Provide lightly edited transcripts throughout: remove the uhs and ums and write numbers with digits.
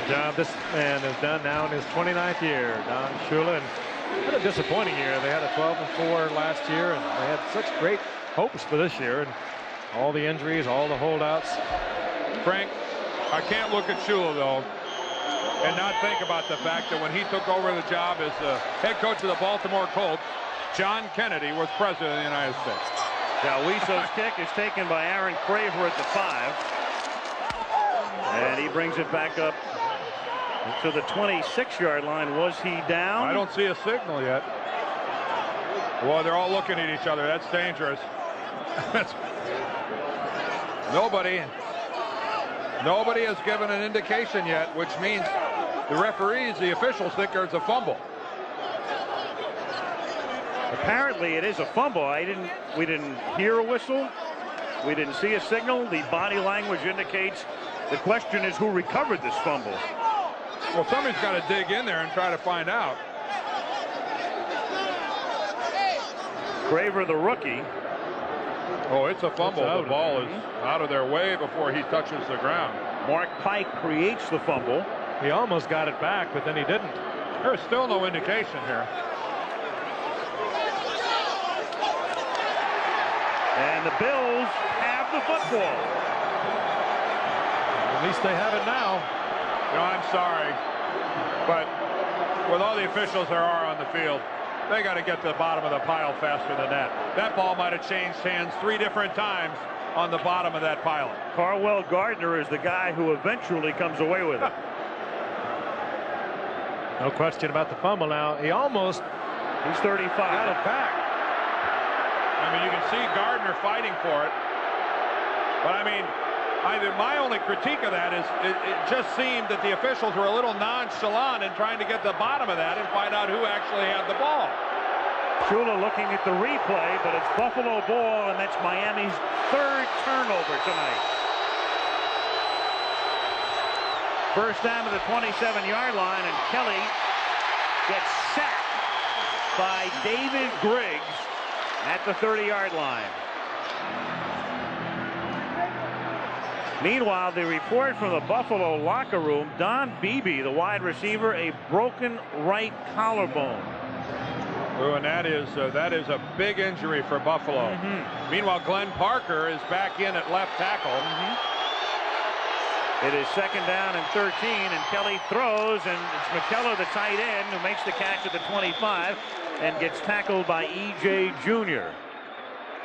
job this man has done now in his 29th year, Don Shula. And what a disappointing year. They had a 12-4 last year, and they had such great hopes for this year. And all the injuries, all the holdouts. Frank, I can't look at Shula, though, and not think about the fact that when he took over the job as the head coach of the Baltimore Colts, John Kennedy was president of the United States. Now, Wiesow's kick is taken by Aaron Craver at the 5. And he brings it back up to the 26-yard line. Was he down? I don't see a signal yet. Well, they're all looking at each other. That's dangerous. Nobody has given an indication yet, which means the referees, the officials, think there's a fumble. Apparently, it is a fumble. We didn't hear a whistle. We didn't see a signal. The body language indicates the question is who recovered this fumble. Well, somebody's got to dig in there and try to find out. Craver, the rookie. Oh, it's a fumble. The ball is out of their way before he touches the ground. Mark Pike creates the fumble. He almost got it back, but then he didn't. There's still no indication here. And the Bills have the football. At least they have it now. You know, I'm sorry, but with all the officials there are on the field, they got to get to the bottom of the pile faster than that. That ball might have changed hands 3 different times on the bottom of that pile. Carwell Gardner is the guy who eventually comes away with it. No question about the fumble now. He's 35. Got it back. I mean, you can see Gardner fighting for it. But I mean, my only critique of that is it just seemed that the officials were a little nonchalant in trying to get the bottom of that and find out who actually had the ball. Shula looking at the replay, but it's Buffalo ball, and that's Miami's 3rd turnover tonight. First down to the 27-yard line, and Kelly gets sacked by David Griggs at the 30-yard line. Meanwhile, the report from the Buffalo locker room, Don Beebe, the wide receiver, a broken right collarbone. Oh, and that is a big injury for Buffalo. Meanwhile, Glenn Parker is back in at left tackle. It is 2nd down and 13, and Kelly throws, and it's McKellar, the tight end, who makes the catch at the 25 and gets tackled by E.J. Jr.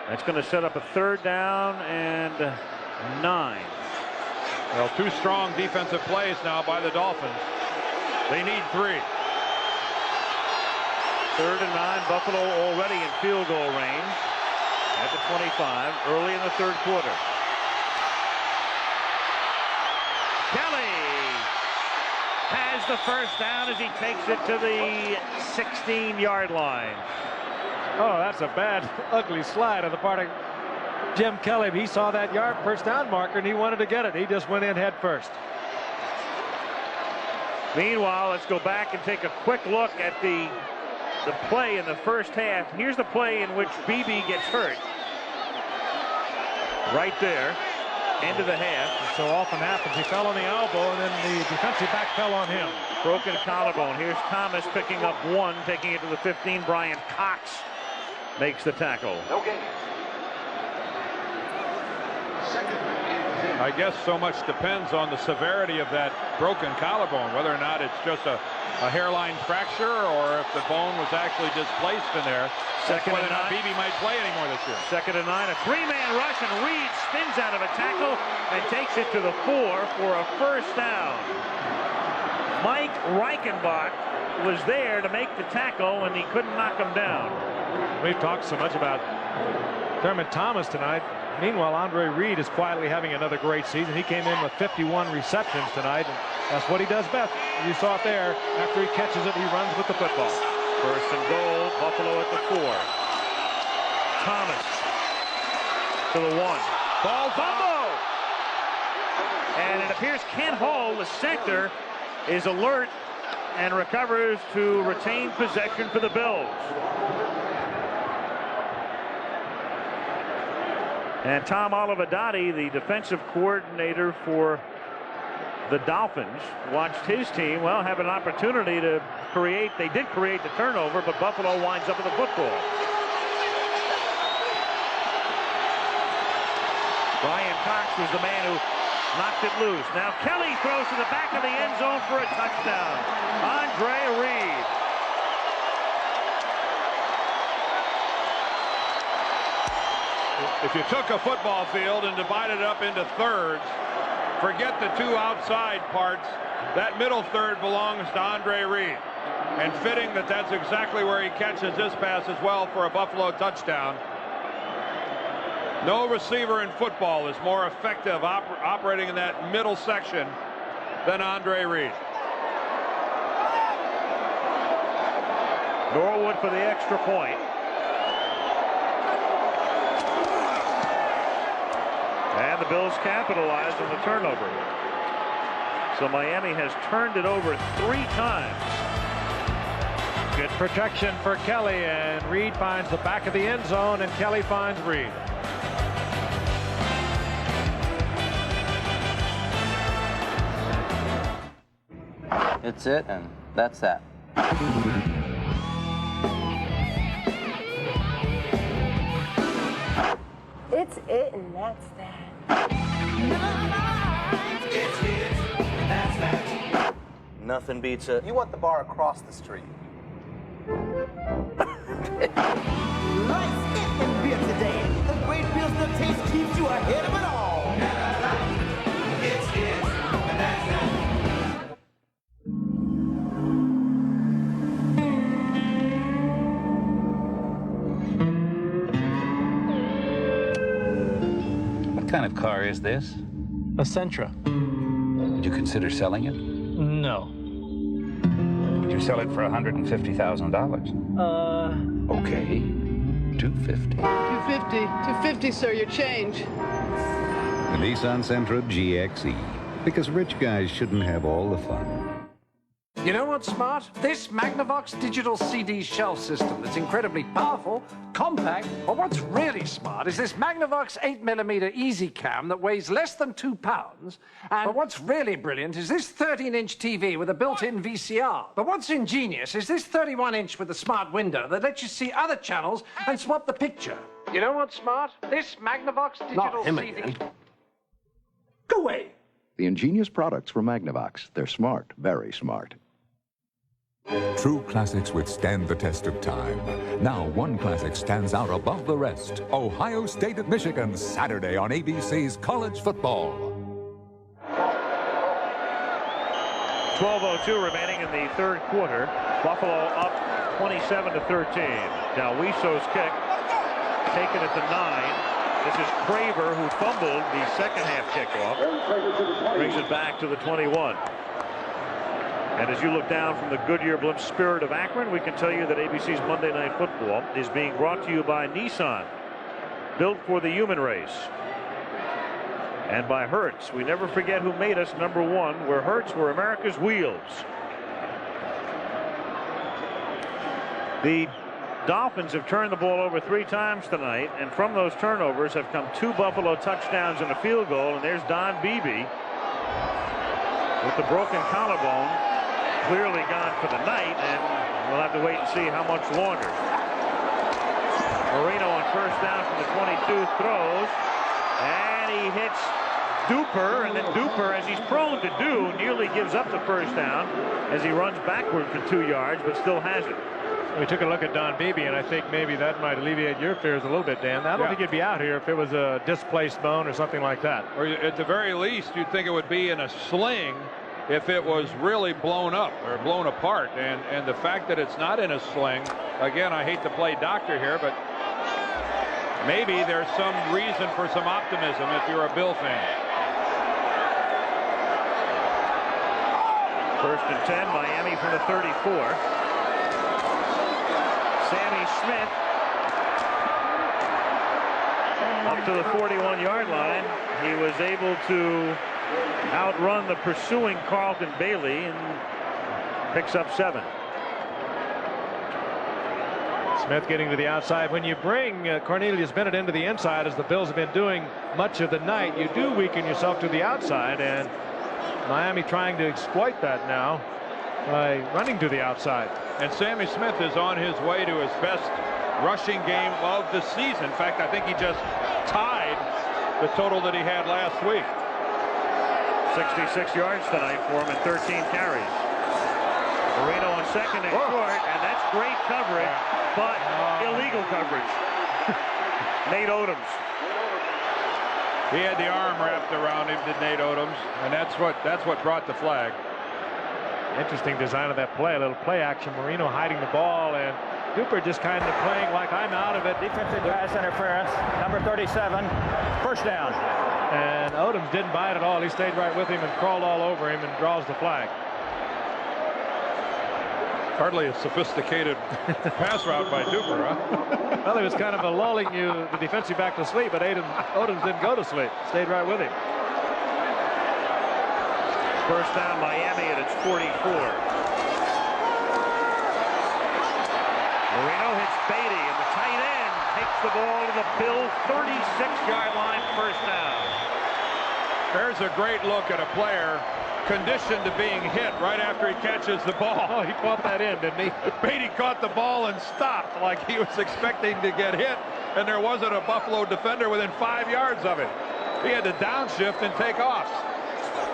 That's going to set up a 3rd down and 9. Well, 2 strong defensive plays now by the Dolphins. They need 3. 3rd and 9. Buffalo already in field goal range at the 25 early in the 3rd quarter. Kelly has the first down as he takes it to the 16-yard line. Oh, that's a bad, ugly slide on the part of Jim Kelly. He saw that first down marker, and he wanted to get it. He just went in head first. Meanwhile, let's go back and take a quick look at the play in the first half. Here's the play in which Beebe gets hurt. Right there, end of the half. It so often happens. He fell on the elbow, and then the defensive back fell on him. Broken collarbone. Here's Thomas picking up 1, taking it to the 15. Brian Cox makes the tackle. Okay. I guess so much depends on the severity of that broken collarbone, whether or not it's just a hairline fracture or if the bone was actually displaced in there. Second whether and or not 9. Beebe might play anymore this year. 2nd and 9, a 3-man rush, and Reed spins out of a tackle and takes it to the 4 for a first down. Mike Reichenbach was there to make the tackle, and he couldn't knock him down. We've talked so much about Thurman Thomas tonight. Meanwhile, Andre Reed is quietly having another great season. He came in with 51 receptions tonight, and that's what he does best. You saw it there. After he catches it, he runs with the football. First and goal, Buffalo at the 4. Thomas to the 1. Ball fumble! And it appears Kent Hull, the center, is alert and recovers to retain possession for the Bills. And Tom Olivadotti, the defensive coordinator for the Dolphins watched his team, well, have an opportunity to create. They did create the turnover, but Buffalo winds up with the football. Brian Cox was the man who knocked it loose. Now Kelly throws to the back of the end zone for a touchdown. Andre Reed. If you took a football field and divided it up into thirds, forget the two outside parts. That middle third belongs to Andre Reed. And fitting that that's exactly where he catches this pass as well for a Buffalo touchdown. No receiver in football is more effective operating in that middle section than Andre Reed. Norwood for the extra point. And the Bills capitalize on the turnover. So Miami has turned it over 3 times. Good protection for Kelly, and Reed finds the back of the end zone, and Kelly finds Reed. It's it, and that's that. It's it, and that's that. Nothing beats it. You want the bar across the street. Lights, it, and beer today. The great Pilsner taste keeps you ahead of it all. It's it, and that's that. What kind of car is this? A Sentra. Would you consider selling it? No. Would you sell it for $150,000? Okay, $250. 250. 250, sir, your change. The Nissan Sentra GXE. Because rich guys shouldn't have all the fun. You know what's smart? This Magnavox digital CD shelf system that's incredibly powerful, compact, but what's really smart is this Magnavox 8mm Easy Cam that weighs less than 2 pounds. But what's really brilliant is this 13-inch TV with a built-in VCR. But what's ingenious is this 31-inch with a smart window that lets you see other channels and swap the picture. You know what's smart? This Magnavox digital CD... Go away! The ingenious products from Magnavox. They're smart, very smart. True classics withstand the test of time. Now one classic stands out above the rest. Ohio State at Michigan, Saturday on ABC's College Football. 12:02 remaining in the third quarter. Buffalo up 27-13. Now Wiso's kick taken at the 9. This is Craver, who fumbled the second half kickoff. Brings it back to the 21. And as you look down from the Goodyear Blimp Spirit of Akron, we can tell you that ABC's Monday Night Football is being brought to you by Nissan, built for the human race, and by Hertz. We never forget who made us number 1, where Hertz were America's wheels. The Dolphins have turned the ball over 3 times tonight, and from those turnovers have come 2 Buffalo touchdowns and a field goal. And there's Don Beebe with the broken collarbone, clearly gone for the night, and we'll have to wait and see how much longer. Marino on first down from the 22 throws, and he hits Duper, and then Duper, as he's prone to do, nearly gives up the first down as he runs backward for 2 yards, but still has it. We took a look at Don Beebe, and I think maybe that might alleviate your fears a little bit, Dan. I don't think he'd be out here if it was a displaced bone or something like that. Or at the very least, you'd think it would be in a sling if it was really blown up or blown apart. And the fact that it's not in a sling, again, I hate to play doctor here, but maybe there's some reason for some optimism if you're a Bill fan. First and 10, Miami from the 34. Sammy Smith up to the 41-yard line. He was able to outrun the pursuing Carlton Bailey and picks up 7. Smith getting to the outside. When you bring Cornelius Bennett into the inside, as the Bills have been doing much of the night, you do weaken yourself to the outside, and Miami trying to exploit that now by running to the outside. And Sammy Smith is on his way to his best rushing game of the season. In fact, I think he just tied the total that he had last week. 66 yards tonight for him and 13 carries. Marino on second and short, and that's great coverage, but illegal coverage. Nate Odoms. He had the arm wrapped around him, did Nate Odoms, and that's what brought the flag. Interesting design of that play, a little play action. Marino hiding the ball, and Duper just kind of playing like I'm out of it. Defensive pass interference, number 37, first down. And Odoms didn't buy it at all. He stayed right with him and crawled all over him and draws the flag. Hardly a sophisticated pass route by Duper, huh? Well, he was kind of lulling the defensive back to sleep, but Odoms didn't go to sleep. Stayed right with him. First down Miami at its 44. Marino hits Beatty, and the tight end takes the ball to the Bills' 36-yard line, first down. There's a great look at a player conditioned to being hit right after he catches the ball. Oh, he caught that in, didn't he? Beatty caught the ball and stopped like he was expecting to get hit, and there wasn't a Buffalo defender within 5 yards of him. He had to downshift and take off.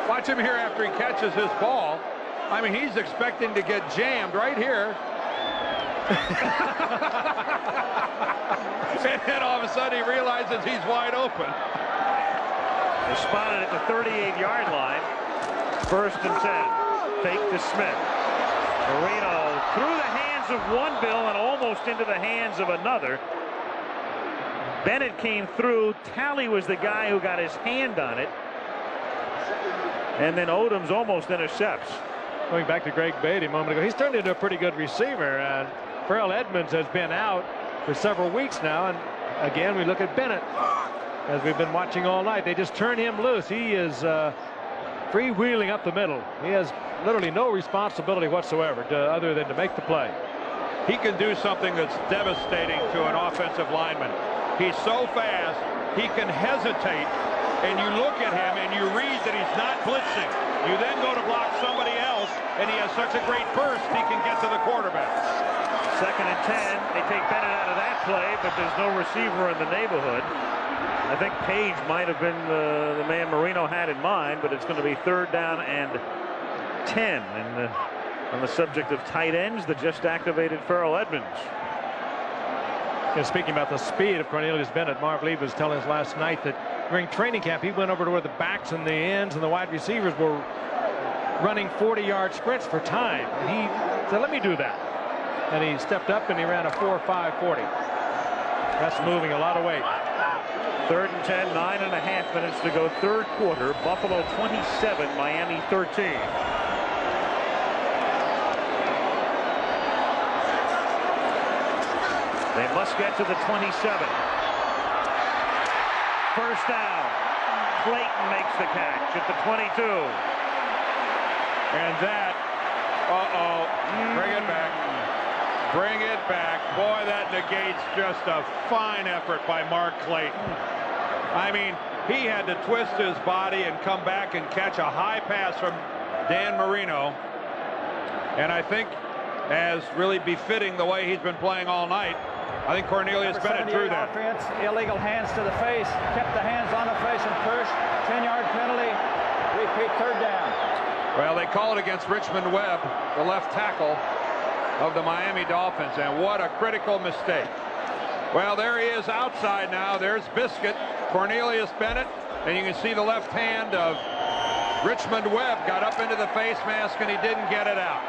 Watch him here after he catches his ball. I mean, he's expecting to get jammed right here. And then all of a sudden he realizes he's wide open. They spotted at the 38-yard line. First and 10. Fake to Smith. Marino through the hands of one Bill and almost into the hands of another. Bennett came through. Talley was the guy who got his hand on it. And then Odoms almost intercepts. Going back to Greg Beatty a moment ago, he's turned into a pretty good receiver. And Pharrell Edmunds has been out for several weeks now. And again, we look at Bennett, as we've been watching all night. They just turn him loose. He is freewheeling up the middle. He has literally no responsibility whatsoever other than to make the play. He can do something that's devastating to an offensive lineman. He's so fast, he can hesitate, and you look at him and you read that he's not blitzing. You then go to block somebody else, and he has such a great burst, he can get to the quarterback. Second and 10. They take Bennett out of that play, but there's no receiver in the neighborhood. I think Page might have been the man Marino had in mind, but it's going to be third down and 10. And on the subject of tight ends, the just activated Pharrell Edmunds. And speaking about the speed of Cornelius Bennett, Marv Lee was telling us last night that during training camp, he went over to where the backs and the ends and the wide receivers were running 40-yard sprints for time. And he said, let me do that. And he stepped up and he ran a 4.5 40. That's moving a lot of weight. Third and 10, 9.5 minutes to go, third quarter. Buffalo 27, Miami 13. They must get to the 27. First down. Clayton makes the catch at the 22. And that, bring it back. Bring it back. Boy, that negates just a fine effort by Mark Clayton. I mean, he had to twist his body and come back and catch a high pass from Dan Marino. And I think, as really befitting the way he's been playing all night, I think Cornelius Bennett drew that. Offense, illegal hands to the face, kept the hands on the face and pushed. 10-yard penalty. Repeat, third down. Well, they call it against Richmond Webb, the left tackle of the Miami Dolphins, and what a critical mistake. Well, there he is outside now. There's Biscuit, Cornelius Bennett, and you can see the left hand of Richmond Webb got up into the face mask and he didn't get it out.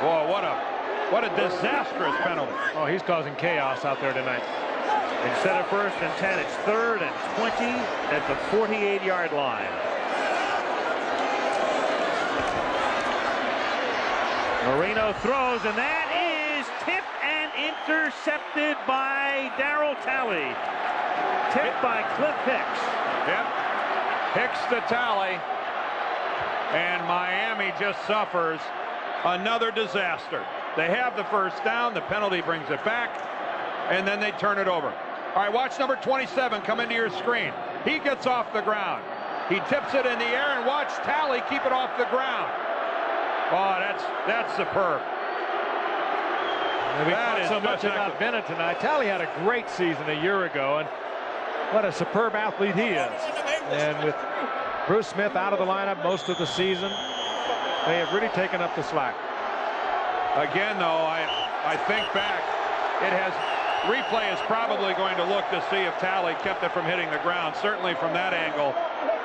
Whoa, what a disastrous penalty. Oh, he's causing chaos out there tonight. Instead of first and 10, it's third and 20 at the 48-yard line. Marino throws, and that is tipped and intercepted by Darryl Talley. Tipped by Cliff Hicks. Yep. Hicks to Talley. And Miami just suffers another disaster. They have the first down. The penalty brings it back. And then they turn it over. All right, watch number 27 come into your screen. He gets off the ground. He tips it in the air, and watch Talley keep it off the ground. Oh, that's superb. We talked so much about Bennett tonight. Talley had a great season a year ago, and what a superb athlete he is. And with Bruce Smith out of the lineup most of the season, they have really taken up the slack. Again, though, I think back, replay is probably going to look to see if Talley kept it from hitting the ground. Certainly from that angle,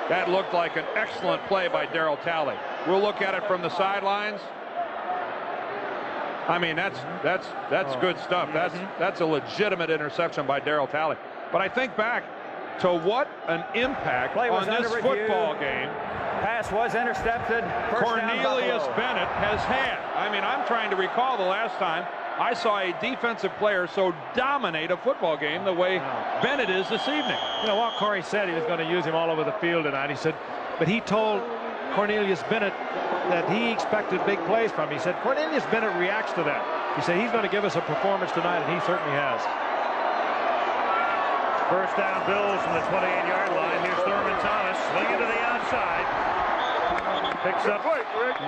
that looked like an excellent play by Darryl Talley. We'll look at it from the sidelines. I mean, that's good stuff. That's a legitimate interception by Darryl Talley. But I think back to what an impact on this football game Pass was intercepted. Cornelius Bennett has had. I mean, I'm trying to recall the last time I saw a defensive player so dominate a football game the way Bennett is this evening. You know what Corey said, he was going to use him all over the field tonight. He said, but he told Cornelius Bennett that he expected big plays from him. He said Cornelius Bennett reacts to that. He said he's going to give us a performance tonight, and he certainly has. First down, Bills from the 28-yard line. Here's Thurman Thomas swinging to the outside. Picks up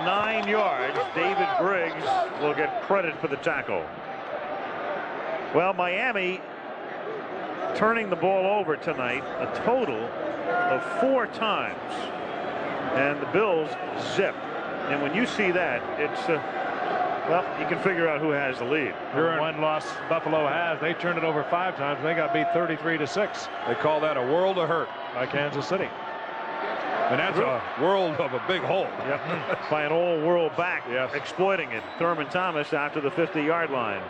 9 yards. David Briggs will get credit for the tackle. Well, Miami turning the ball over tonight a total of 4 times. And the Bills zip. And when you see that, it's, well, you can figure out who has the lead. One loss Buffalo has. They turned it over 5 times. They got beat 33-6. They call that a world of hurt by Kansas City. And that's a world of a big hole. Yep. By an all-world back, exploiting it. Thurman Thomas after the 50-yard line.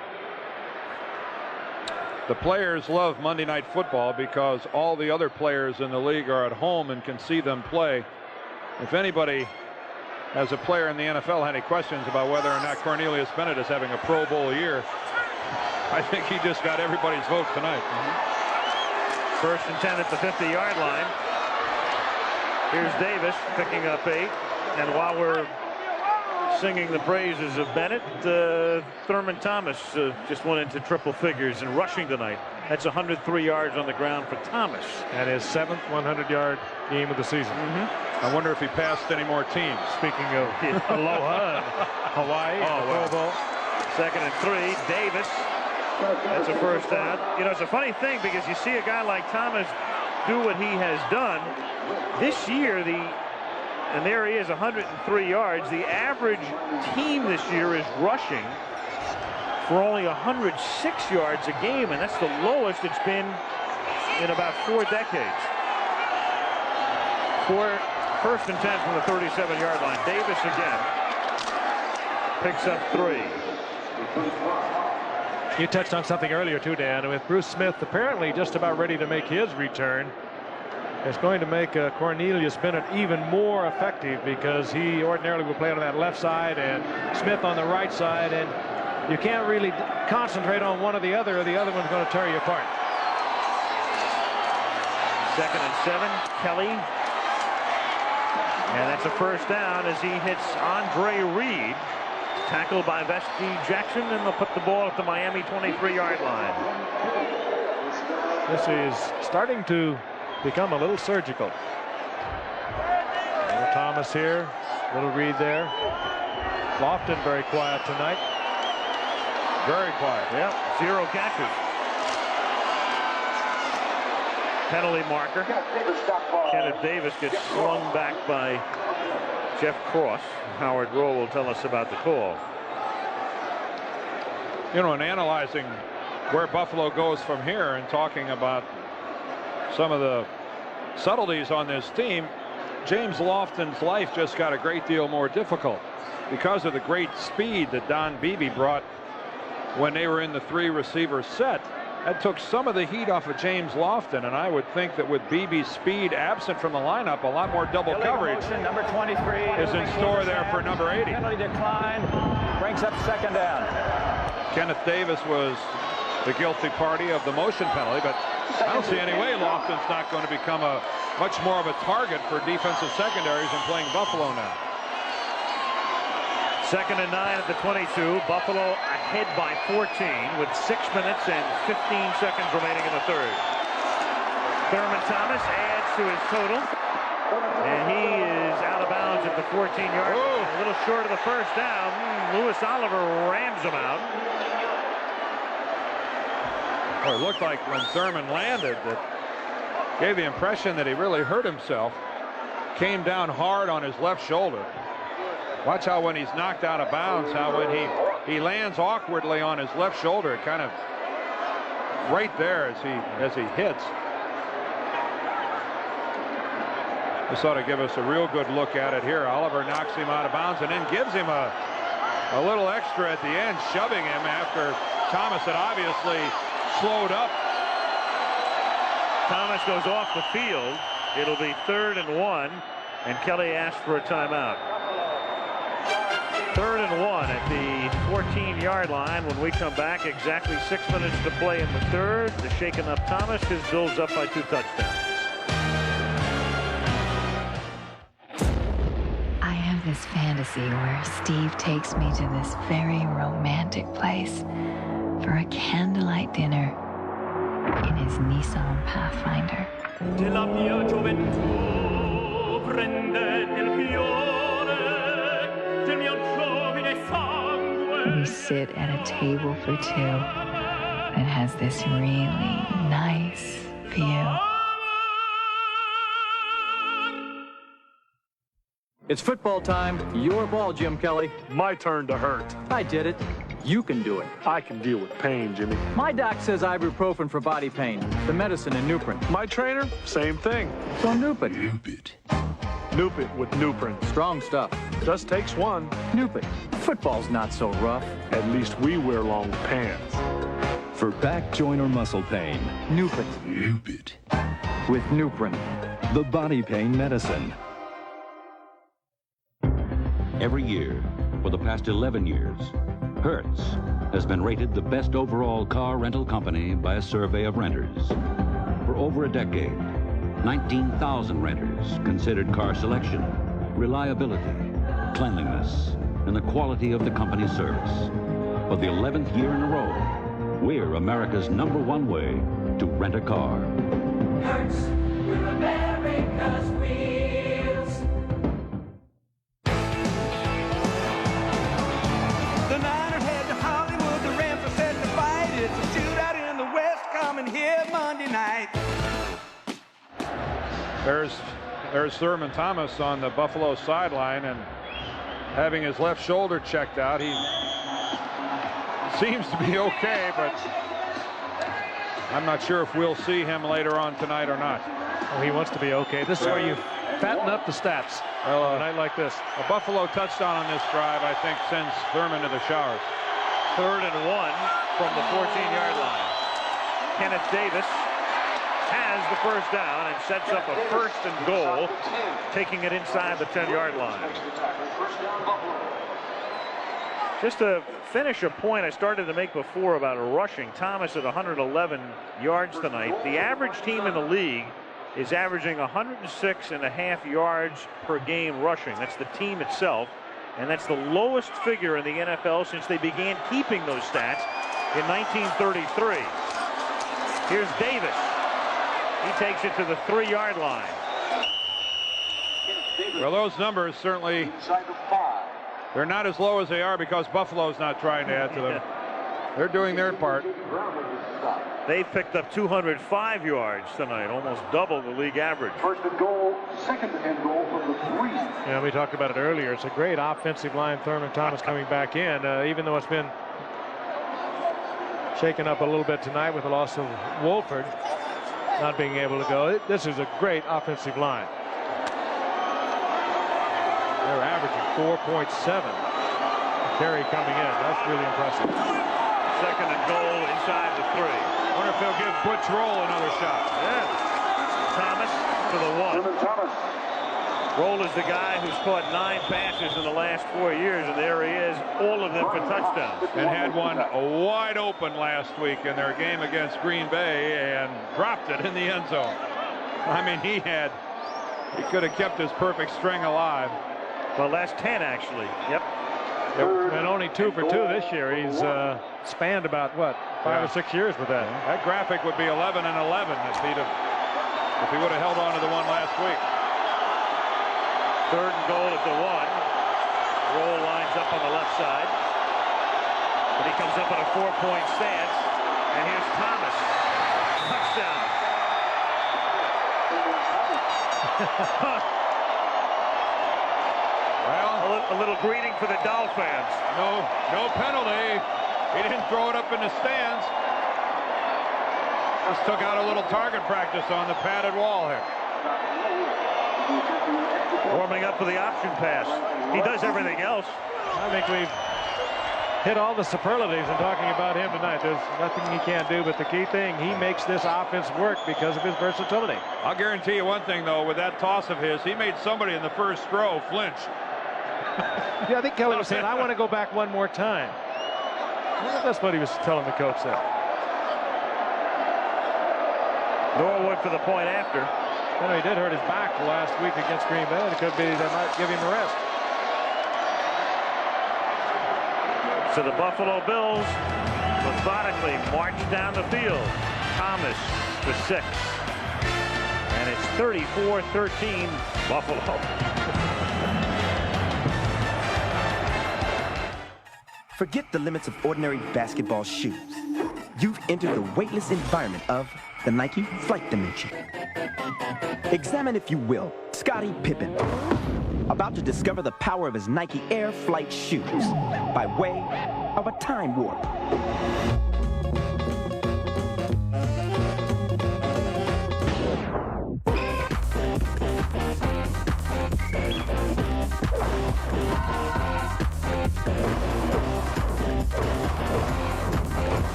The players love Monday Night Football because all the other players in the league are at home and can see them play. If anybody, as a player in the NFL, had any questions about whether or not Cornelius Bennett is having a Pro Bowl year, I think he just got everybody's vote tonight. First and 10 at the 50-yard line. Here's Davis picking up 8. And while we're singing the praises of Bennett, Thurman Thomas just went into triple figures in rushing tonight. That's 103 yards on the ground for Thomas. And his 7th 100-yard game of the season. I wonder if he passed any more teams. Speaking of Aloha, Hawaii, Pro Bowl. 2nd and 3. Davis. That's a first down. You know, it's a funny thing because you see a guy like Thomas do what he has done. This year, and there he is, 103 yards. The average team this year is rushing for only 106 yards a game, and that's the lowest it's been in about 4 decades. First and 10 from the 37-yard line. Davis again picks up 3. You touched on something earlier too, Dan, with Bruce Smith apparently just about ready to make his return. It's going to make Cornelius Bennett even more effective because he ordinarily will play on that left side and Smith on the right side, and you can't really concentrate on one or the other one's going to tear you apart. 2nd and 7. Kelly. And that's a first down as he hits Andre Reed. Tackled by Vesti Jackson, and they'll put the ball at the Miami 23-yard line. This is starting to become a little surgical. Little Thomas here, little Reed there. Lofton very quiet tonight. Very quiet. Yeah, 0 catches. Penalty marker. Kenneth Davis gets slung back by Jeff Cross. Howard Rowe will tell us about the call. You know, in analyzing where Buffalo goes from here and talking about some of the subtleties on this team, James Lofton's life just got a great deal more difficult because of the great speed that Don Beebe brought when they were in the 3-receiver set. That took some of the heat off of James Lofton, and I would think that with Beebe's speed absent from the lineup, a lot more double coverage motion, number 23 is in store there for number 80. Penalty decline, brings up 2nd down. Kenneth Davis was the guilty party of the motion penalty, but I don't see any way Lofton's not going to become much more of a target for defensive secondaries in playing Buffalo now. 2nd and 9 at the 22. Buffalo ahead by 14 with 6 minutes and 15 seconds remaining in the 3rd. Thurman Thomas adds to his total. And he is out of bounds at the 14-yard line. A little short of the first down. Louis Oliver rams him out. Well, it looked like when Thurman landed, that gave the impression that he really hurt himself. Came down hard on his left shoulder. Watch how when he's knocked out of bounds, how when he lands awkwardly on his left shoulder, kind of right there as he hits. This ought to give us a real good look at it here. Oliver knocks him out of bounds and then gives him a little extra at the end, shoving him after Thomas had obviously slowed up. Thomas goes off the field. It'll be 3rd and 1, and Kelly asked for a timeout. 3rd and 1 at the 14-yard line. When we come back, exactly 6 minutes to play in the third. The shaken up Thomas. His Bills up by 2 touchdowns. I have this fantasy where Steve takes me to this very romantic place for a candlelight dinner in his Nissan Pathfinder. We sit at a table for 2 that has this really nice view. It's football time. Your ball, Jim Kelly. My turn to hurt. I did it. You can do it. I can deal with pain, Jimmy. My doc says ibuprofen for body pain. The medicine in Nuprin. My trainer, same thing. So Nuprin. Nupit with Nuprin. Strong stuff. Just takes one. Nupit. Football's not so rough. At least we wear long pants. For back, joint, or muscle pain, Nupit. With Nuprin. the body pain medicine. Every year, for the past 11 years, Hertz has been rated the best overall car rental company by a survey of renters. For over a decade, 19,000 renters considered car selection, reliability, cleanliness, and the quality of the company's service. For the 11th year in a row, we're America's #1 way to rent a car. Hertz, we're America's wheels. The Niners head to Hollywood, the Rams are set to fight. It's a shootout in the West coming here Monday night. There's Thurman Thomas on the Buffalo sideline, and having his left shoulder checked out. He seems to be okay, but I'm not sure if we'll see him later on tonight or not. Oh, he wants to be okay. This is where you fatten up the stats. Well, a night like this. A Buffalo touchdown on this drive, I think, sends Thurman to the showers. 3rd and 1 from the 14-yard line. Kenneth Davis has the first down and sets up a 1st and goal, taking it inside the 10-yard line. Just to finish a point I started to make before about rushing, Thomas at 111 yards tonight. The average team in the league is averaging 106.5 yards per game rushing. That's the team itself, and that's the lowest figure in the NFL since they began keeping those stats in 1933. Here's Davis. He takes it to the 3-yard line. Well, those numbers certainly, they're not as low as they are because Buffalo's not trying to add to them. They're doing their part. They've picked up 205 yards tonight, almost double the league average. 1st and goal, 2nd and goal from the 3. Yeah, we talked about it earlier. It's a great offensive line. Thurman Thomas coming back in, even though it's been shaken up a little bit tonight with the loss of Wolford not being able to go. This is a great offensive line. They're averaging 4.7. Carey coming in. That's really impressive. 2nd and goal inside the 3. I wonder if they'll give Butch Roll another shot. Yes. Thomas to the 1. Roll is the guy who's caught 9 passes in the last 4 years, and there he is, all of them for touchdowns. And had one wide open last week in their game against Green Bay and dropped it in the end zone. I mean, he could have kept his perfect string alive. Well, last 10 actually. Yep. And only 2 for 2 this year. He's spanned about, what, 5 or 6 years with that. That graphic would be 11 and 11 if he would have held on to the one last week. Third and goal at the 1. Roll lines up on the left side. But he comes up on a 4-point stance. And here's Thomas. Touchdown. Well, a little greeting for the Dolphins. No penalty. He didn't throw it up in the stands. Just took out a little target practice on the padded wall here. Warming up for the option pass. He does everything else. I think we've hit all the superlatives in talking about him tonight. There's nothing he can't do, but the key thing, he makes this offense work because of his versatility. I'll guarantee you one thing, though, with that toss of his, he made somebody in the first row flinch. Yeah, I think Kelly was saying, I want to go back one more time. I wonder if that's what he was telling the coach there. Norwood for the point after. You know, he did hurt his back last week against Green Bay. It could be they might give him a rest. So the Buffalo Bills methodically march down the field. Thomas to 6. And it's 34-13 Buffalo. Forget the limits of ordinary basketball shoes. You've entered the weightless environment of the Nike Flight Dimension. Examine, if you will, Scottie Pippen, about to discover the power of his Nike Air Flight shoes by way of a time warp.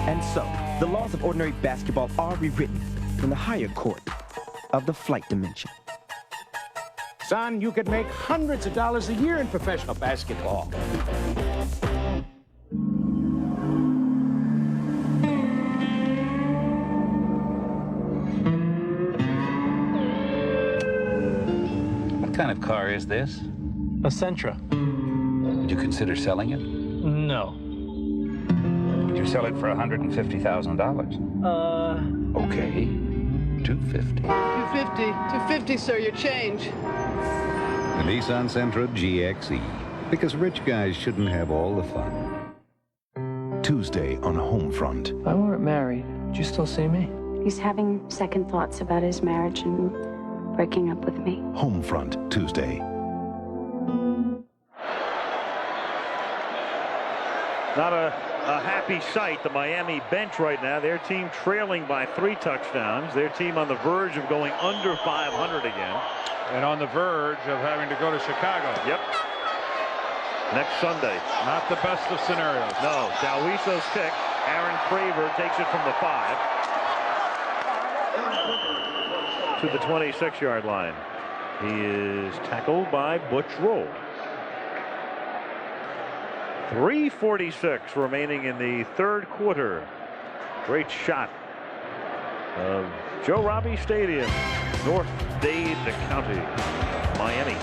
And so, the laws of ordinary basketball are rewritten in the higher court of the Flight Dimension. Son, you could make hundreds of dollars a year in professional basketball. What kind of car is this? A Sentra. Would you consider selling it? No. Would you sell it for $150,000? Okay. $250. 250. 250, sir, your change. The Nissan Sentra GXE. Because rich guys shouldn't have all the fun. Tuesday on Homefront. If I weren't married, would you still see me? He's having second thoughts about his marriage and breaking up with me. Homefront, Tuesday. Not a happy sight, the Miami bench right now. Their team trailing by 3 touchdowns. Their team on the verge of going under 500 again. And on the verge of having to go to Chicago. Yep. Next Sunday. Not the best of scenarios. No. Dalwiso's kick. Aaron Craver takes it from the 5 to the 26-yard line. He is tackled by Butch Rolle. 3:46 remaining in the third quarter. Great shot of Joe Robbie Stadium, North Dade County, Miami.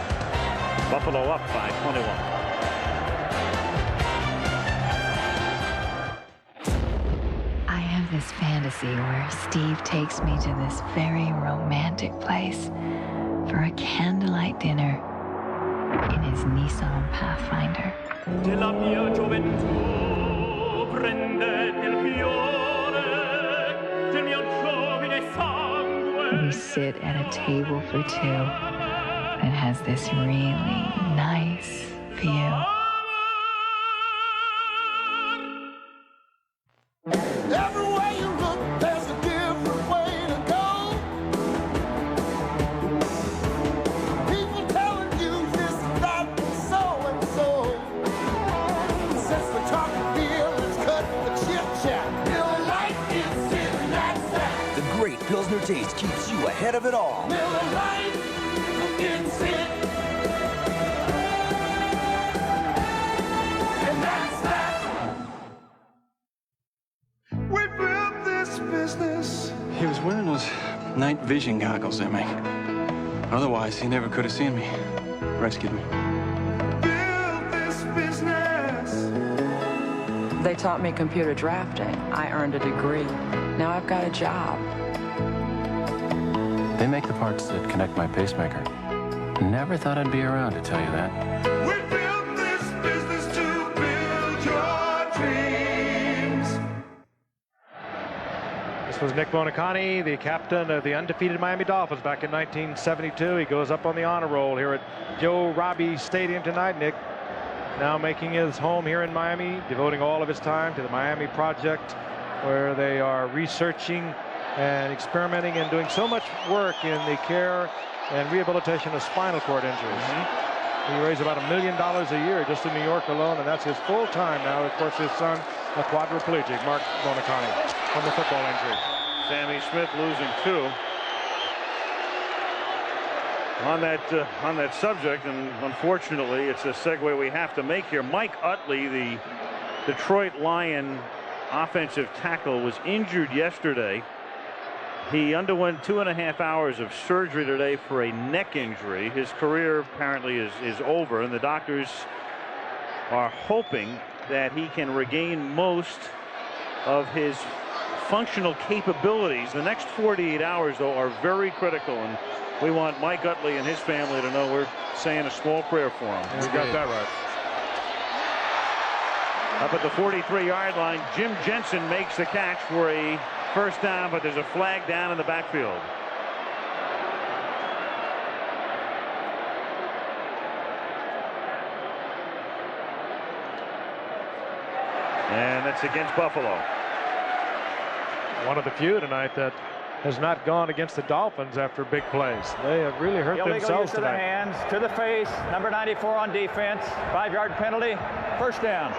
Buffalo up by 21. I have this fantasy where Steve takes me to this very romantic place for a candlelight dinner in his Nissan Pathfinder. Della mia gioventù prende il fiore del mio giovine sangue. We sit at a table for 2 that has this really nice view. Everywhere you look, there's a different way to go. People telling you this, that, and so and so. Since we're talking beer, let's cut the chit-chat. Miller Lite is it, and that's that. The great Pilsner taste keeps you ahead of it all. Miller Lite, it's it. And that's that. We built this business. He was wearing those night vision goggles they make. Otherwise, he never could have seen me. rescued me. They taught me computer drafting. I earned a degree. Now I've got a job. They make the parts that connect my pacemaker. Never thought I'd be around to tell you that. We built this business to build your dreams. This was Nick Buoniconti, the captain of the undefeated Miami Dolphins back in 1972. He goes up on the honor roll here at Joe Robbie Stadium tonight. Nick now making his home here in Miami, devoting all of his time to the Miami Project, where they are researching and experimenting and doing so much work in the care and rehabilitation of spinal cord injuries. He raised about $1 million a year just in New York alone, and that's his full time now. Of course, his son, a quadriplegic, Mark Buoniconti, from the football injury. Sammy Smith losing 2. On that subject, and unfortunately, it's a segue we have to make here. Mike Utley, the Detroit Lion offensive tackle, was injured yesterday. He underwent 2.5 hours of surgery today for a neck injury. His career apparently is over, and the doctors are hoping that he can regain most of his functional capabilities. The next 48 hours, though, are very critical, and we want Mike Utley and his family to know we're saying a small prayer for him. You got that right. Up at the 43-yard line, Jim Jensen makes the catch for a first down, but there's a flag down in the backfield. And that's against Buffalo. One of the few tonight that has not gone against the Dolphins after big plays. They have really hurt themselves to the tonight. hands, to the face, number 94 on defense, 5-yard penalty, first down.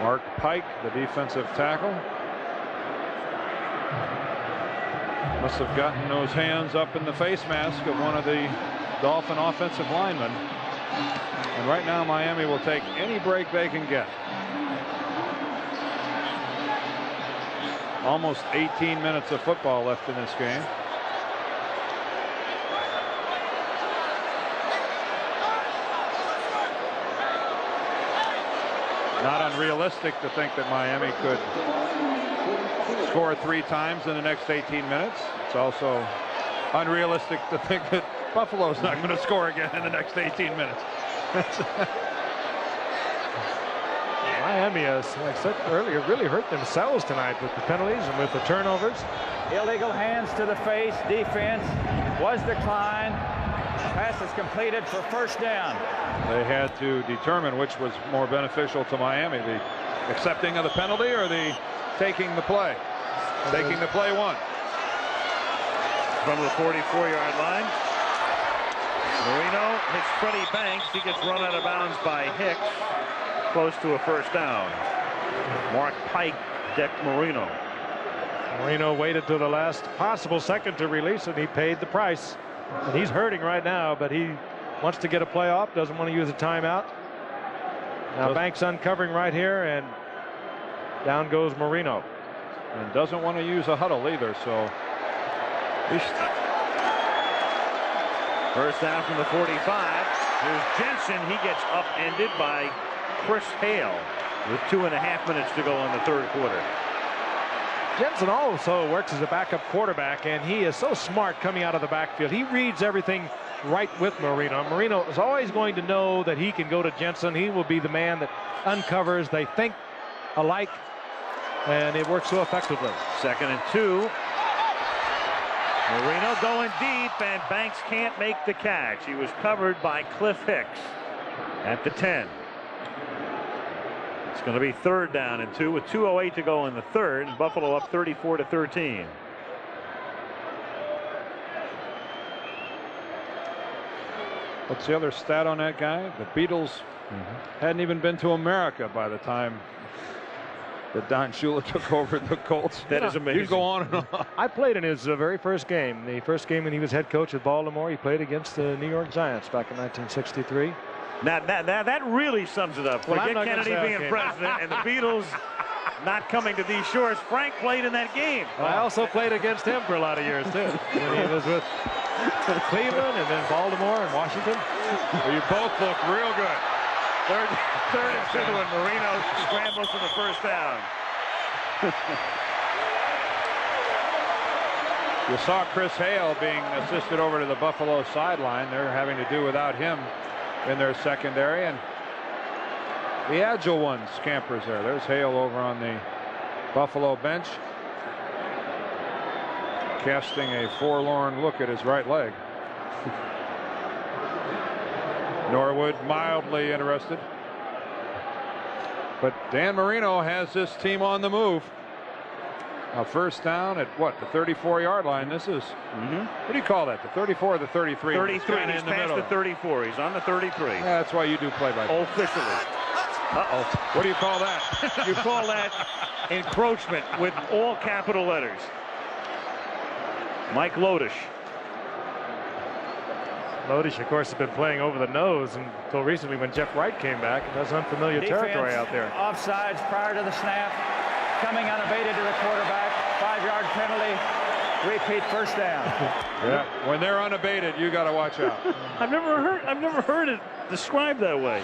Mark Pike, the defensive tackle, must have gotten those hands up in the face mask of one of the Dolphin offensive linemen. And right now Miami will take any break they can get. Almost 18 minutes of football left in this game. Not unrealistic to think that Miami could score 3 times in the next 18 minutes. It's also unrealistic to think that Buffalo's not going to score again in the next 18 minutes. Miami, as I said earlier, really hurt themselves tonight with the penalties and with the turnovers. Illegal hands to the face, defense was declined. Pass is completed for first down. They had to determine which was more beneficial to Miami, the accepting of the penalty or the taking the play. Taking the play one. From the 44-yard line, Marino hits Freddie Banks. He gets run out of bounds by Hicks. Close to a first down. Mark Pike decked Marino. Marino waited till the last possible second to release it. He paid the price. And he's hurting right now, but he wants to get a play off, doesn't want to use a timeout. Now Banks uncovering right here, and down goes Marino. And doesn't want to use a huddle either, so. First down from the 45. Here's Jensen. He gets upended by Chris Hale with 2.5 minutes to go in the third quarter. Jensen also works as a backup quarterback, and he is so smart coming out of the backfield. He reads everything right with Marino. Marino is always going to know that he can go to Jensen. He will be the man that uncovers. They think alike, and it works so effectively. 2nd and 2. Marino going deep, and Banks can't make the catch. He was covered by Cliff Hicks at the 10. It's going to be 3rd down and 2 with 2:08 to go in the third. Buffalo up 34-13. What's the other stat on that guy? The Beatles hadn't even been to America by the time that Don Shula took over the Colts. That is amazing. You go on and on. I played in his very first game. The first game when he was head coach at Baltimore. He played against the New York Giants back in 1963. Now that really sums it up. Well, Forget Kennedy being president and the Beatles not coming to these shores. Frank played in that game. I also played against him for a lot of years, too, when he was with Cleveland and then Baltimore and Washington. Well, you both look real good. Third and 2, and Marino scrambles for the first down. You saw Chris Hale being assisted over to the Buffalo sideline. They're having to do without him in their secondary, and the agile one scampers there. There's Hale over on the Buffalo bench, casting a forlorn look at his right leg. Norwood mildly interested. But Dan Marino has this team on the move. A first down at what, the 34-yard line. This is, what do you call that? The 34 or the 33? 33. He's past the 34. He's on the 33. Yeah, that's why you do play-by-play. Officially. Uh-oh. What do you call that? You call that encroachment with all capital letters. Mike Lodish. Lodish, of course, has been playing over the nose until recently when Jeff Wright came back. That's unfamiliar territory out there. Offsides prior to the snap. Coming unabated to the quarterback. 5-yard penalty. Repeat first down. Yeah, when they're unabated, you got to watch out. I've never heard it described that way.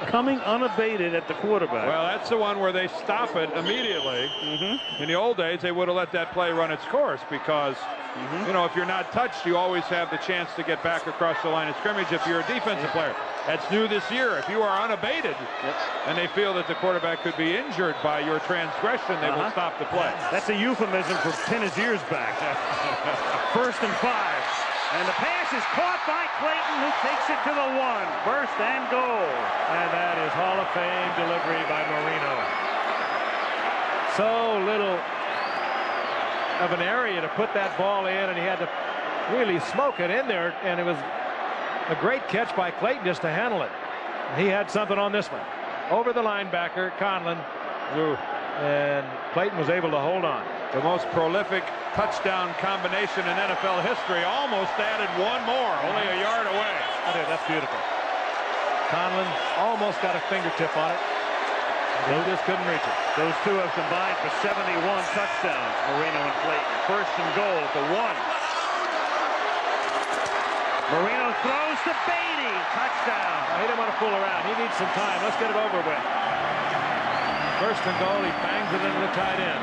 Coming unabated at the quarterback. Well, that's the one where they stop it immediately. In the old days, they would have let that play run its course because, you know, if you're not touched, you always have the chance to get back across the line of scrimmage if you're a defensive player. That's new this year. If you are unabated and they feel that the quarterback could be injured by your transgression, they will stop the play. That's a euphemism for pin his ears back. 1st and 5. And the pass is caught by Clayton, who takes it to the 1. 1st and goal. And that is Hall of Fame delivery by Marino. So little of an area to put that ball in, and he had to really smoke it in there, and it was a great catch by Clayton just to handle it. He had something on this one. Over the linebacker, Conlon, and Clayton was able to hold on. The most prolific touchdown combination in NFL history. Almost added one more, only a yard away. That's beautiful. Conlon almost got a fingertip on it. They just couldn't reach it. Those two have combined for 71 touchdowns, Marino and Clayton. 1st and goal at the 1. Marino throws to Beatty. Touchdown. He didn't want to fool around. He needs some time. Let's get it over with. 1st and goal. He bangs it into the tight end.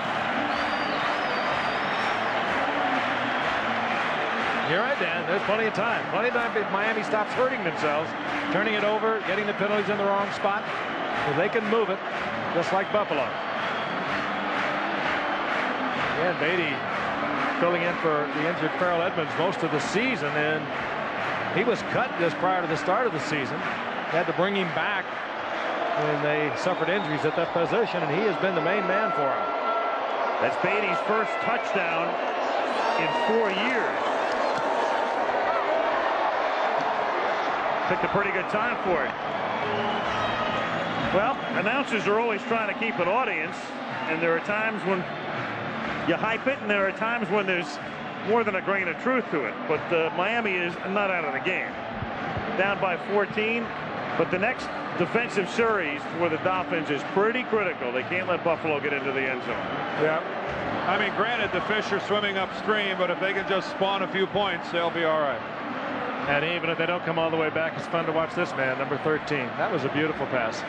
You're right, Dan. There's plenty of time. Plenty of time if Miami stops hurting themselves, turning it over, getting the penalties in the wrong spot. So they can move it, just like Buffalo. Yeah, Beatty filling in for the injured Farrell Edmonds most of the season, and he was cut just prior to the start of the season. Had to bring him back when they suffered injuries at that position, and he has been the main man for him. That's Beatty's first touchdown in 4 years. Picked a pretty good time for it. Well, announcers are always trying to keep an audience, and there are times when you hype it, and there are times when there's more than a grain of truth to it. But Miami is not out of the game. Down by 14, but the next defensive series for the Dolphins is pretty critical. They can't let Buffalo get into the end zone. Yeah. I mean, granted, the fish are swimming upstream, but if they can just spawn a few points, they'll be all right. And even if they don't come all the way back, it's fun to watch this man, number 13. That was a beautiful pass.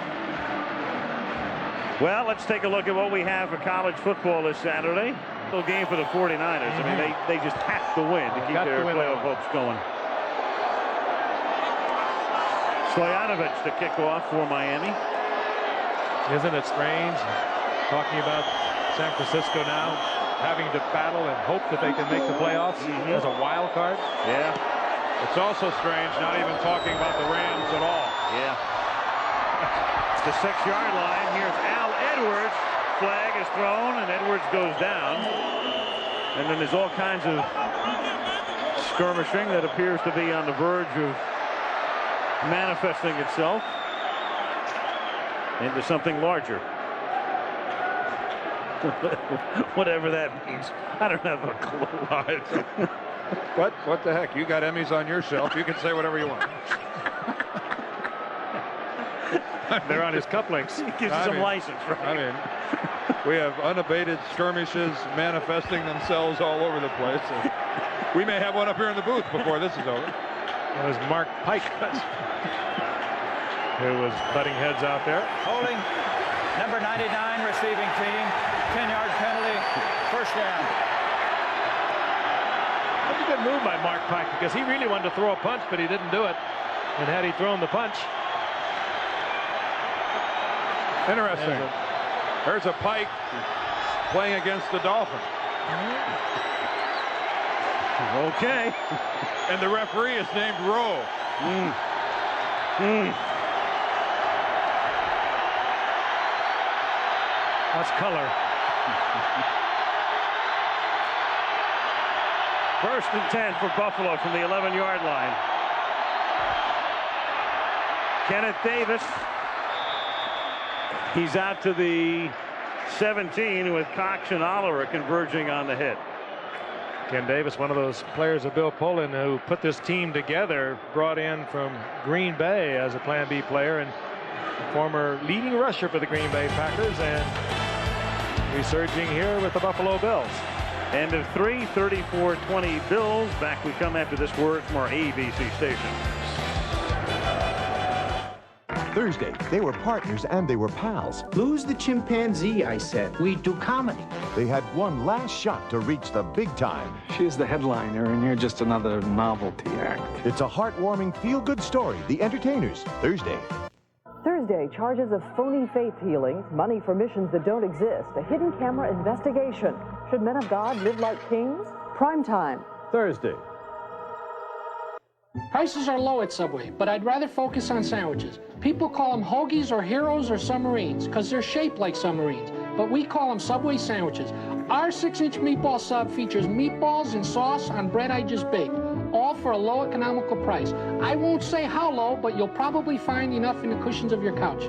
Well, let's take a look at what we have for college football this Saturday. Little game for the 49ers. I mean, they just have to win to keep their playoff hopes going. Stoyanovich to kick off for Miami. Isn't it strange talking about San Francisco now having to battle and hope that they can make the playoffs as a wild card? Yeah. It's also strange not even talking about the Rams at all. Yeah. It's the 6-yard line. Here's Al Edwards. Flag is thrown, and Edwards goes down. And then there's all kinds of skirmishing that appears to be on the verge of manifesting itself into something larger. Whatever that means. I don't have a clue. What the heck? You got Emmys on your shelf. You can say whatever you want. They're on his cufflinks. He gives you some license, right? I mean, we have unabated skirmishes manifesting themselves all over the place. We may have one up here in the booth before this is over. It was Mark Pike who was butting heads out there. Holding. Number 99 receiving team. 10-yard penalty. First down. That's a good move by Mark Pike because he really wanted to throw a punch, but he didn't do it. And had he thrown the punch. Interesting. There's a Pike playing against the Dolphins. Okay. And the referee is named Rowe. That's color. First and 10 for Buffalo from the 11-yard line. Kenneth Davis. He's out to the 17 with Cox and Oliver converging on the hit. Ken Davis, one of those players of Bill Pullen who put this team together, brought in from Green Bay as a Plan B player and former leading rusher for the Green Bay Packers, and resurging here with the Buffalo Bills. End of 3, 34-20 Bills. Back we come after this word from our ABC station. Thursday, they were partners and they were pals. Who's the chimpanzee, I said. We do comedy. They had one last shot to reach the big time. She's the headliner, and you're just another novelty act. It's a heartwarming, feel-good story. The Entertainers, Thursday. Thursday, charges of phony faith healings, money for missions that don't exist, a hidden camera investigation. Should men of God live like kings? Prime time. Thursday. Prices are low at Subway, but I'd rather focus on sandwiches. People call them hoagies or heroes or submarines because they're shaped like submarines, but we call them Subway sandwiches. Our 6-inch meatball sub features meatballs and sauce on bread I just baked, all for a low economical price. I won't say how low, but you'll probably find enough in the cushions of your couch.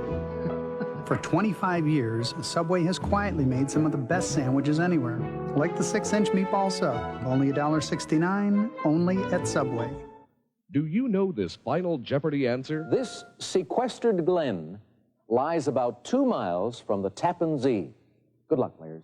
For 25 years, Subway has quietly made some of the best sandwiches anywhere, like the 6-inch meatball sub, only $1.69, only at Subway. Do you know this final Jeopardy answer? This sequestered glen lies about 2 miles from the Tappan Zee. Good luck, players.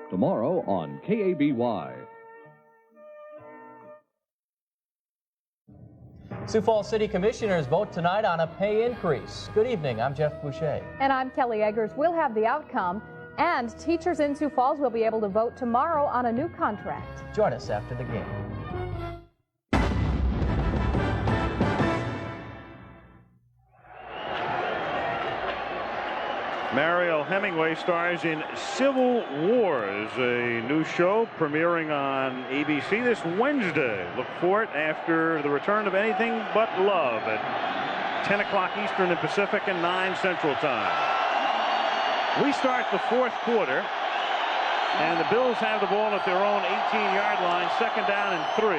Tomorrow on KABY. Sioux Falls City Commissioners vote tonight on a pay increase. Good evening, I'm Jeff Boucher. And I'm Kelly Eggers. We'll have the outcome, and teachers in Sioux Falls will be able to vote tomorrow on a new contract. Join us after the game. Mariel Hemingway stars in Civil Wars, a new show premiering on ABC this Wednesday. Look for it after the return of Anything But Love at 10 o'clock Eastern and Pacific and 9 Central Time. We start the fourth quarter, and the Bills have the ball at their own 18-yard line, 2nd down and 3.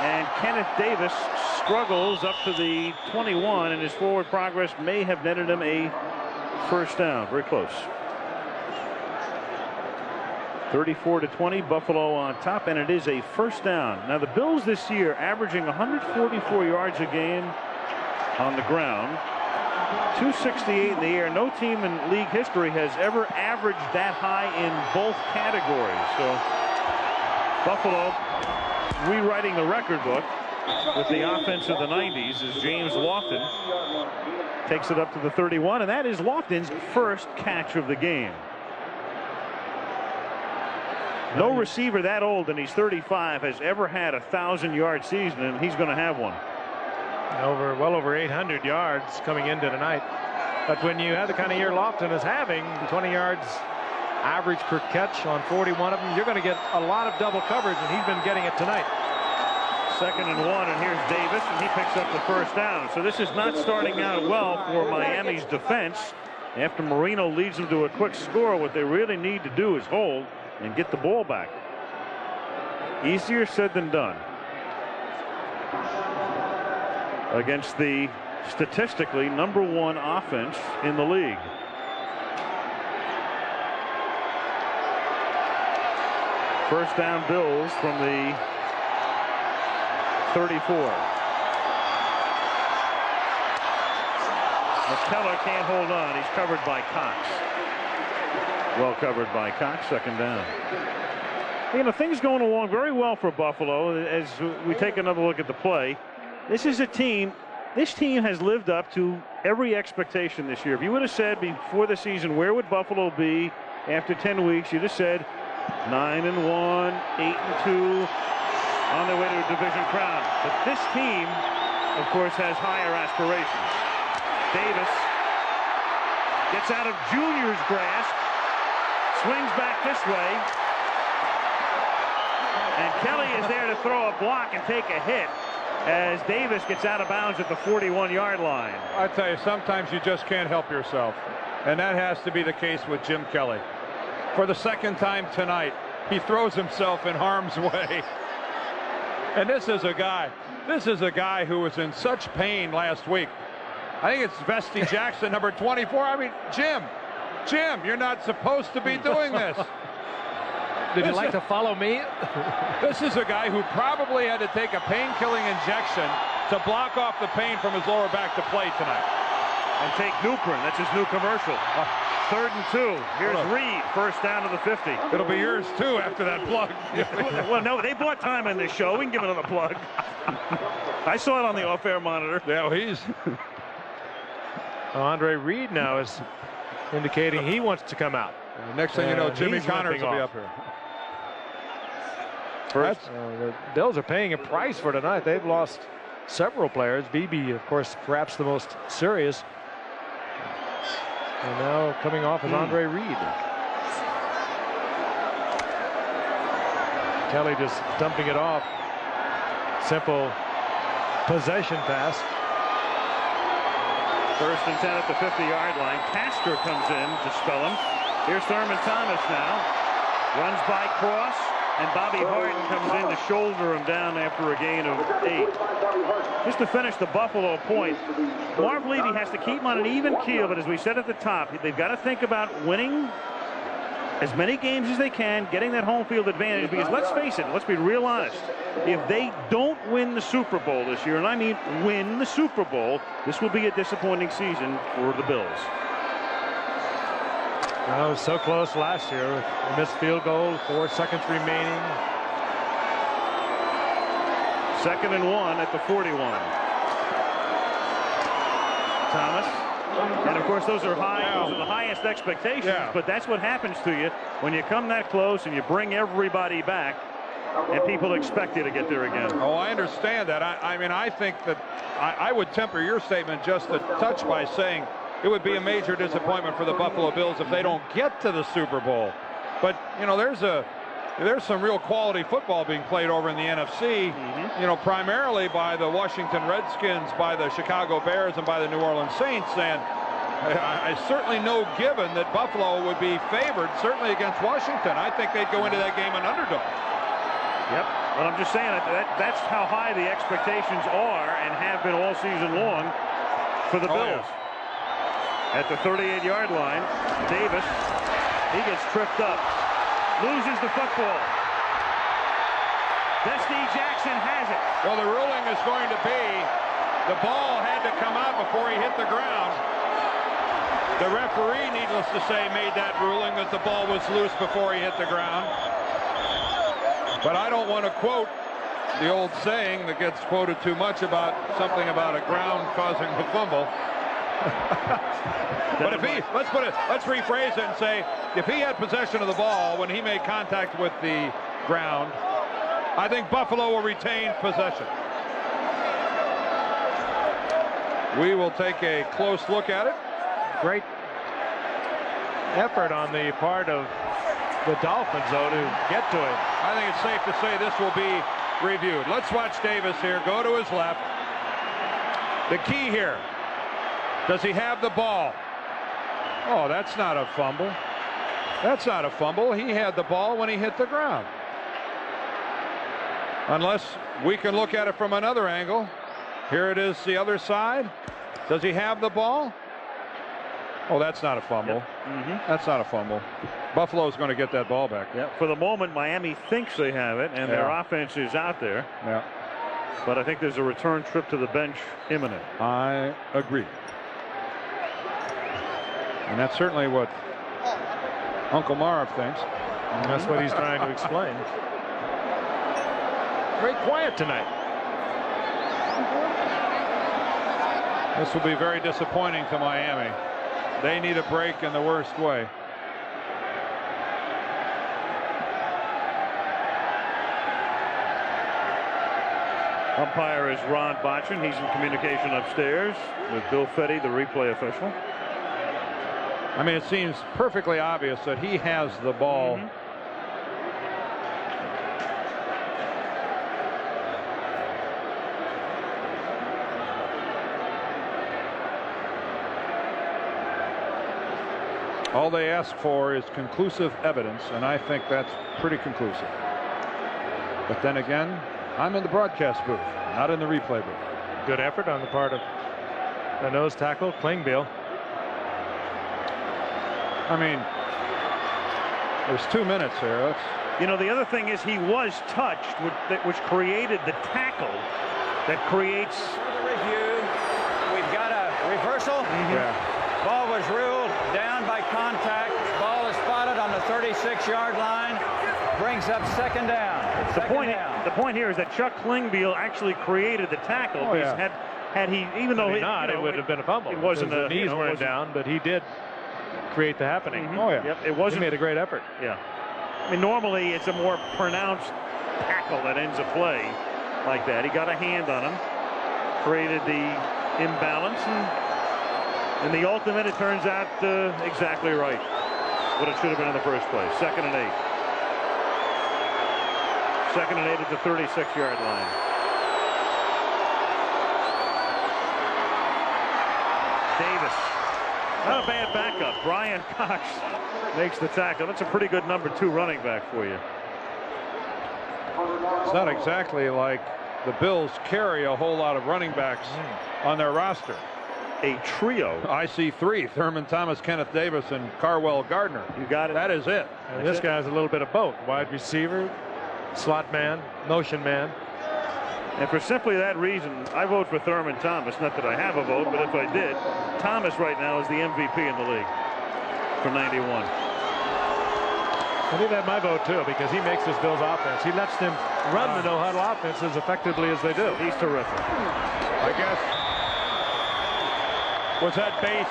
And Kenneth Davis struggles up to the 21, and his forward progress may have netted him a first down. Very close. 34-20, Buffalo on top, and it is a first down. Now the Bills this year averaging 144 yards a game on the ground, 268 in the air. No team in league history has ever averaged that high in both categories. So Buffalo rewriting the record book with the offense of the 90s as James Lofton takes it up to the 31, and that is Lofton's first catch of the game. No receiver that old, and he's 35, has ever had a 1,000-yard season, and he's going to have one. Well over 800 yards coming into tonight. But when you have the kind of year Lofton is having, 20 yards average per catch on 41 of them, you're going to get a lot of double coverage, and he's been getting it tonight. 2nd and 1, and here's Davis, and he picks up the first down. So this is not starting out well for Miami's defense. After Marino leads them to a quick score, what they really need to do is hold and get the ball back. Easier said than done against the statistically #1 offense in the league. First down Bills from the 34. McKellar can't hold on. He's covered by Cox. Well covered by Cox. Second down. You know, things going along very well for Buffalo as we take another look at the play. This is a team. This team has lived up to every expectation this year. If you would have said before the season, where would Buffalo be after 10 weeks, you'd have said 9-1, 8-2, on their way to a division crown. But this team, of course, has higher aspirations. Davis gets out of Junior's grasp, swings back this way, and Kelly is there to throw a block and take a hit as Davis gets out of bounds at the 41-yard line. I tell you, sometimes you just can't help yourself, and that has to be the case with Jim Kelly. For the second time tonight, he throws himself in harm's way. And this is a guy who was in such pain last week. I think it's Vesty Jackson, number 24. I mean, Jim, you're not supposed to be doing this. Did you like to follow me? This is a guy who probably had to take a pain-killing injection to block off the pain from his lower back to play tonight. And take Nukrin. That's his new commercial. 3rd and 2. Here's Reed, first down to the 50. It'll be yours, too, after that plug. Well, no, they bought time in this show. We can give another plug. I saw it on the off-air monitor. Yeah, he's... Andre Reed now is indicating he wants to come out. Next thing you know, Jimmy Connors will be up here. First, the Bills are paying a price for tonight. They've lost several players. Beebe, of course, perhaps the most serious. And now coming off is Andre Reed. Kelly just dumping it off. Simple possession pass. 1st and 10 at the 50-yard line. Castro comes in to spell him. Here's Thurman Thomas now. Runs by Cross, and Bobby Harden comes in to shoulder him down after a gain of 8. Just to finish the Buffalo point, Marv Levy has to keep him on an even keel, but as we said at the top, they've got to think about winning as many games as they can, getting that home field advantage, because let's face it, let's be real honest, if they don't win the Super Bowl this year, and I mean win the Super Bowl, this will be a disappointing season for the Bills. That was so close last year with a missed field goal, 4 seconds remaining. 2nd and 1 at the 41. Thomas. And of course, those are the highest expectations, but that's what happens to you when you come that close and you bring everybody back and people expect you to get there again. Oh, I understand that. I mean, I think that I would temper your statement just a touch by saying it would be a major disappointment for the Buffalo Bills if they don't get to the Super Bowl. But, you know, there's some real quality football being played over in the NFC, you know, primarily by the Washington Redskins, by the Chicago Bears, and by the New Orleans Saints. And I certainly know given that Buffalo would be favored, certainly against Washington. I think they'd go into that game an underdog. Yep. Well, I'm just saying that's how high the expectations are and have been all season long for the Bills. At the 38-yard line, Davis, he gets tripped up. Loses the football. Vesty Jackson has it. Well, the ruling is going to be the ball had to come out before he hit the ground. The referee, needless to say, made that ruling that the ball was loose before he hit the ground. But I don't want to quote the old saying that gets quoted too much about something about a ground causing a fumble. But if let's rephrase it and say, if he had possession of the ball when he made contact with the ground, I think Buffalo will retain possession. We will take a close look at it. Great effort on the part of the Dolphins, though, to get to him. I think it's safe to say this will be reviewed. Let's watch Davis here go to his left. The key here, does he have the ball? Oh, that's not a fumble. That's not a fumble. He had the ball when he hit the ground. Unless we can look at it from another angle. Here it is, the other side. Does he have the ball? Oh, that's not a fumble. Yep. That's not a fumble. Buffalo's going to get that ball back. Yeah, for the moment, Miami thinks they have it, and their offense is out there. Yeah. But I think there's a return trip to the bench imminent. I agree. And that's certainly what Uncle Marv thinks. And that's what he's trying to explain. Very quiet tonight. This will be very disappointing to Miami. They need a break in the worst way. Umpire is Ron Botchin. He's in communication upstairs with Bill Fetty, the replay official. I mean, it seems perfectly obvious that he has the ball. All they ask for is conclusive evidence, and I think that's pretty conclusive. But then again, I'm in the broadcast booth, not in the replay booth. Good effort on the part of the nose tackle, Klingbeil. I mean, there's 2 minutes here. You know, the other thing is he was touched, which created the tackle that creates. Review. We've got a reversal. Yeah. Ball was ruled down by contact. Ball is spotted on the 36-yard line. Brings up second down. The point here is that Chuck Klingbeil actually created the tackle. Oh, yeah. Had he, even though it would have been a fumble. It wasn't the knees weren't down, but he did create the happening. Oh yeah. Yep, it wasn't. He made a great effort. Yeah. I mean, normally it's a more pronounced tackle that ends a play like that. He got a hand on him, created the imbalance, and in the ultimate, it turns out exactly right. What it should have been in the first place. 2nd and 8. 2nd and 8 at the 36-yard line. Davis. Not a bad backup. Brian Cox makes the tackle. That's a pretty good number 2 running back for you. It's not exactly like the Bills carry a whole lot of running backs on their roster. A trio. I see 3: Thurman Thomas, Kenneth Davis, and Carwell Gardner. You got it. That is it. And this guy's a little bit of both. Wide receiver, slot man, motion man. And for simply that reason, I vote for Thurman Thomas. Not that I have a vote, but if I did, Thomas right now is the MVP in the league for 91. I think that my vote too, because he makes this Bills offense. He lets them run the no-huddle offense as effectively as they do. He's terrific. I guess. Was that based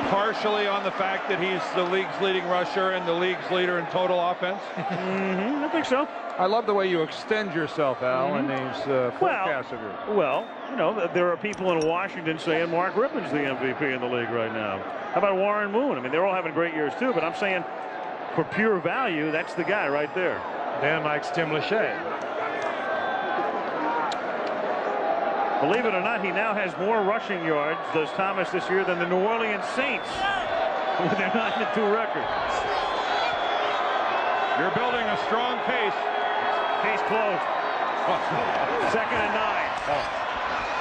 partially on the fact that he's the league's leading rusher and the league's leader in total offense? I think so. I love the way you extend yourself, Al, in these forecasts of yours. Well, you know, there are people in Washington saying Mark Rippon's the MVP in the league right now. How about Warren Moon? I mean, they're all having great years too, but I'm saying for pure value, that's the guy right there. Dan likes Tim Lachey. Believe it or not, he now has more rushing yards, does Thomas, this year than the New Orleans Saints with their 9-2 record. You're building a strong case. Case closed. 2nd and 9.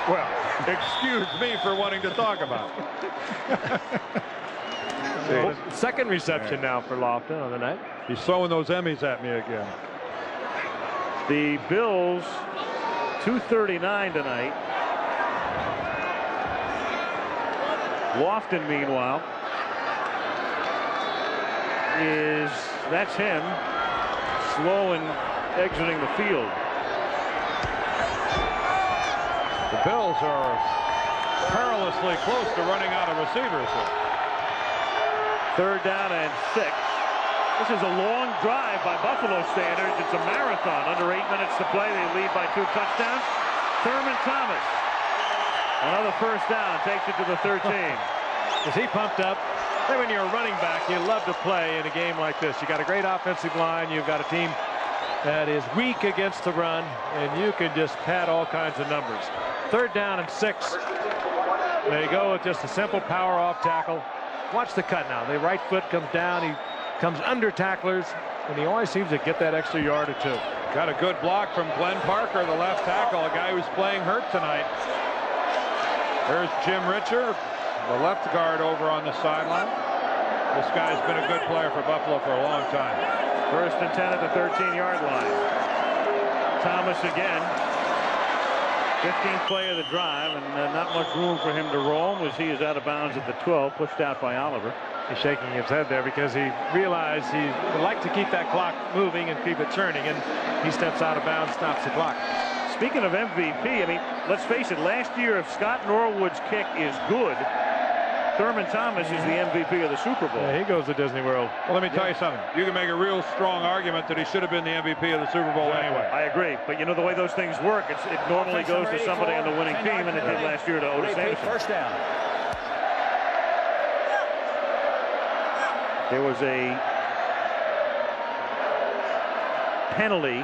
Well, excuse me for wanting to talk about it. Second reception now for Lofton on the night. He's throwing those Emmys at me again. The Bills, 2:39 tonight. Lofton, meanwhile, that's him, slow and exiting the field. The Bills are perilously close to running out of receivers here. 3rd down and 6. This is a long drive by Buffalo standards. It's a marathon. Under 8 minutes to play. They lead by 2 touchdowns. Thurman Thomas. Another first down. Takes it to the 13. Is he pumped up? Hey, when you're a running back, you love to play in a game like this. You got a great offensive line. You've got a team that is weak against the run, and you can just pad all kinds of numbers. 3rd down and 6. They go with just a simple power off tackle. Watch the cut now. The right foot comes down. He comes under tacklers, and he always seems to get that extra yard or 2. Got a good block from Glenn Parker, the left tackle, a guy who's playing hurt tonight. There's Jim Richer, the left guard over on the sideline. This guy's been a good player for Buffalo for a long time. 1st and 10 at the 13-yard line. Thomas again. 15th play of the drive, and not much room for him to roam as he is out of bounds at the 12, pushed out by Oliver. He's shaking his head there because he realized he would like to keep that clock moving and keep it turning, and he steps out of bounds, stops the clock. Speaking of MVP, I mean, let's face it, last year, if Scott Norwood's kick is good, Thurman Thomas is the MVP of the Super Bowl. Yeah, he goes to Disney World. Well, let me tell you something. You can make a real strong argument that he should have been the MVP of the Super Bowl anyway. I agree, but you know the way those things work, it normally goes to somebody on the winning team, and it did last year to Otis Anderson. First down. There was a penalty,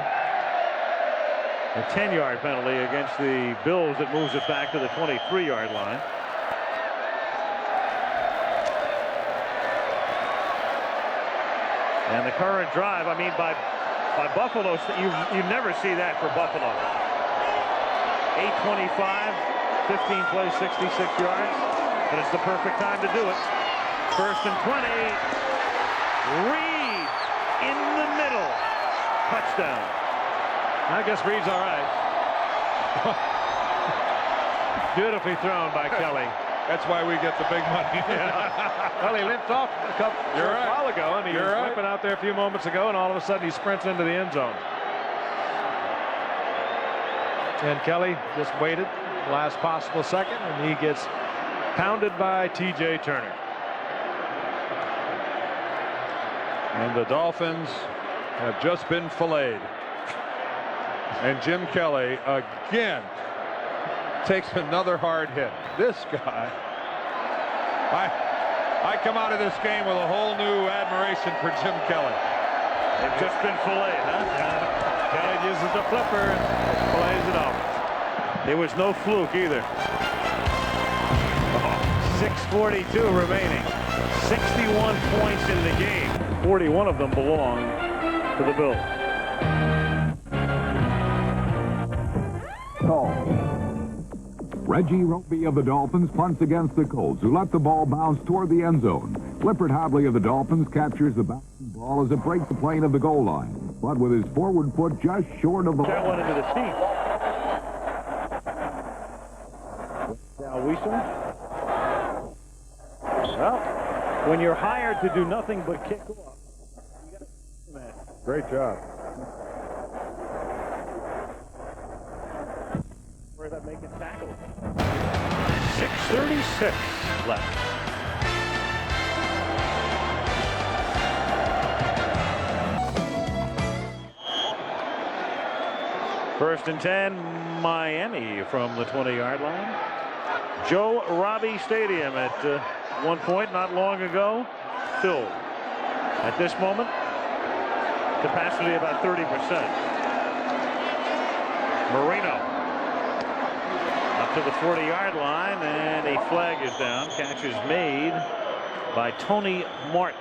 a 10-yard penalty against the Bills that moves it back to the 23-yard line. And the current drive, I mean, by Buffalo, you never see that for Buffalo. 8:25, 15 plays, 66 yards, but it's the perfect time to do it. 1st and 20. Reed in the middle. Touchdown. I guess Reed's all right. Beautifully thrown by Kelly. That's why we get the big money. Well, he limped off a while ago, and he was limping out there a few moments ago, and all of a sudden he sprints into the end zone. And Kelly just waited last possible second, and he gets pounded by T.J. Turner. And the Dolphins have just been filleted. And Jim Kelly again takes another hard hit. This guy, I come out of this game with a whole new admiration for Jim Kelly. They've just been filleted, huh? Kelly uses the flipper and fillets it off. There was no fluke either. 6:42 remaining. 61 points in the game. 41 of them belong to the Bills. Reggie Roby of the Dolphins punts against the Colts, who let the ball bounce toward the end zone. Clifford Hobley of the Dolphins captures the bouncing ball as it breaks the plane of the goal line, but with his forward foot just short of the That one into the seat. Now Wiesel. Well, when you're hired to do nothing but kick off, you got to great job. Worry about making tackles. 6:36 left. First and 10, Miami from the 20-yard line. Joe Robbie Stadium at one point not long ago filled. At this moment, capacity about 30%. Marino up to the 40-yard line, and a flag is down. Catch is made by Tony Martin.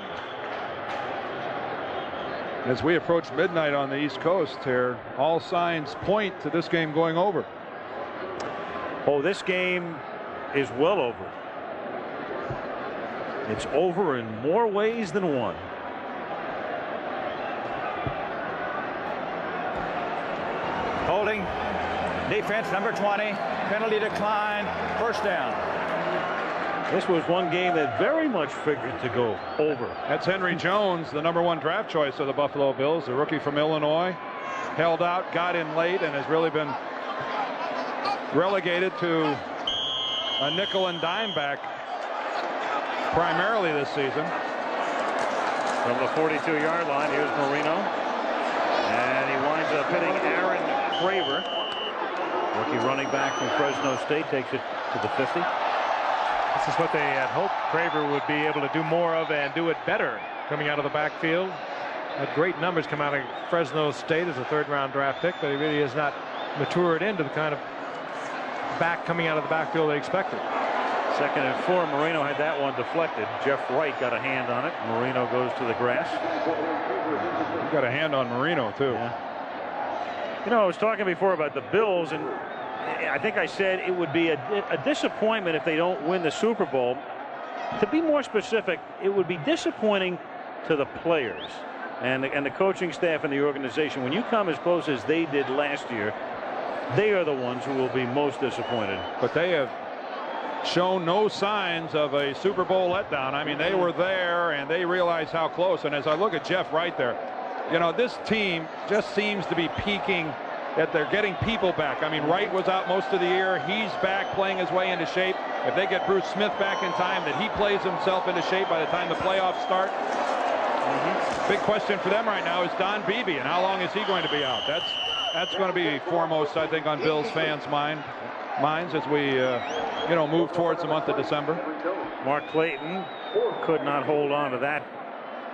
As we approach midnight on the East Coast here, all signs point to this game going over. Oh, this game is well over. It's over in more ways than one. Holding. Defense number 20. Penalty decline. First down. This was one game that very much figured to go over. That's Henry Jones, the #1 draft choice of the Buffalo Bills, the rookie from Illinois. Held out, got in late, and has really been relegated to a nickel and dime back primarily this season. From the 42-yard line, here's Marino. And he winds up hitting Aaron Craver. Rookie running back from Fresno State takes it to the 50. This is what they had hoped Craver would be able to do more of and do it better coming out of the backfield. Had great numbers come out of Fresno State as a third-round draft pick, but he really has not matured into the kind of back coming out of the backfield they expected. 2nd and 4. Marino had that one deflected. Jeff Wright got a hand on it. Marino goes to the grass. He got a hand on Marino, too. Yeah. You know, I was talking before about the Bills, and I think I said it would be a disappointment if they don't win the Super Bowl. To be more specific, it would be disappointing to the players and the coaching staff and the organization. When you come as close as they did last year, they are the ones who will be most disappointed. But they have shown no signs of a Super Bowl letdown. I mean, they were there and they realized how close. And as I look at Jeff right there, you know, this team just seems to be peaking, that they're getting people back. I mean, Wright was out most of the year. He's back playing his way into shape. If they get Bruce Smith back in time, that he plays himself into shape by the time the playoffs start. Big question for them right now is Don Beebe, and how long is he going to be out? That's going to be foremost, I think, on Bills fans' minds as we move towards the month of December. Mark Clayton could not hold on to that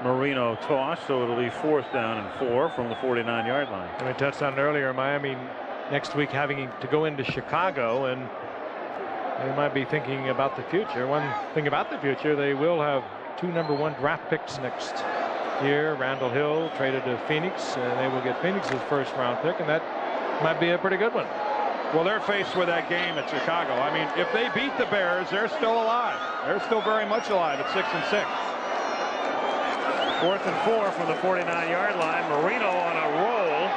Marino toss, so it'll be 4th down and 4 from the 49-yard line. And we touched on it earlier, Miami next week having to go into Chicago, and they might be thinking about the future. One thing about the future, they will have 2 #1 draft picks next year. Randall Hill traded to Phoenix, and they will get Phoenix's first-round pick, and that might be a pretty good one. Well, they're faced with that game at Chicago. I mean, if they beat the Bears, they're still alive. They're still very much alive at 6-6. 4th and 4 from the 49-yard line. Marino on a roll.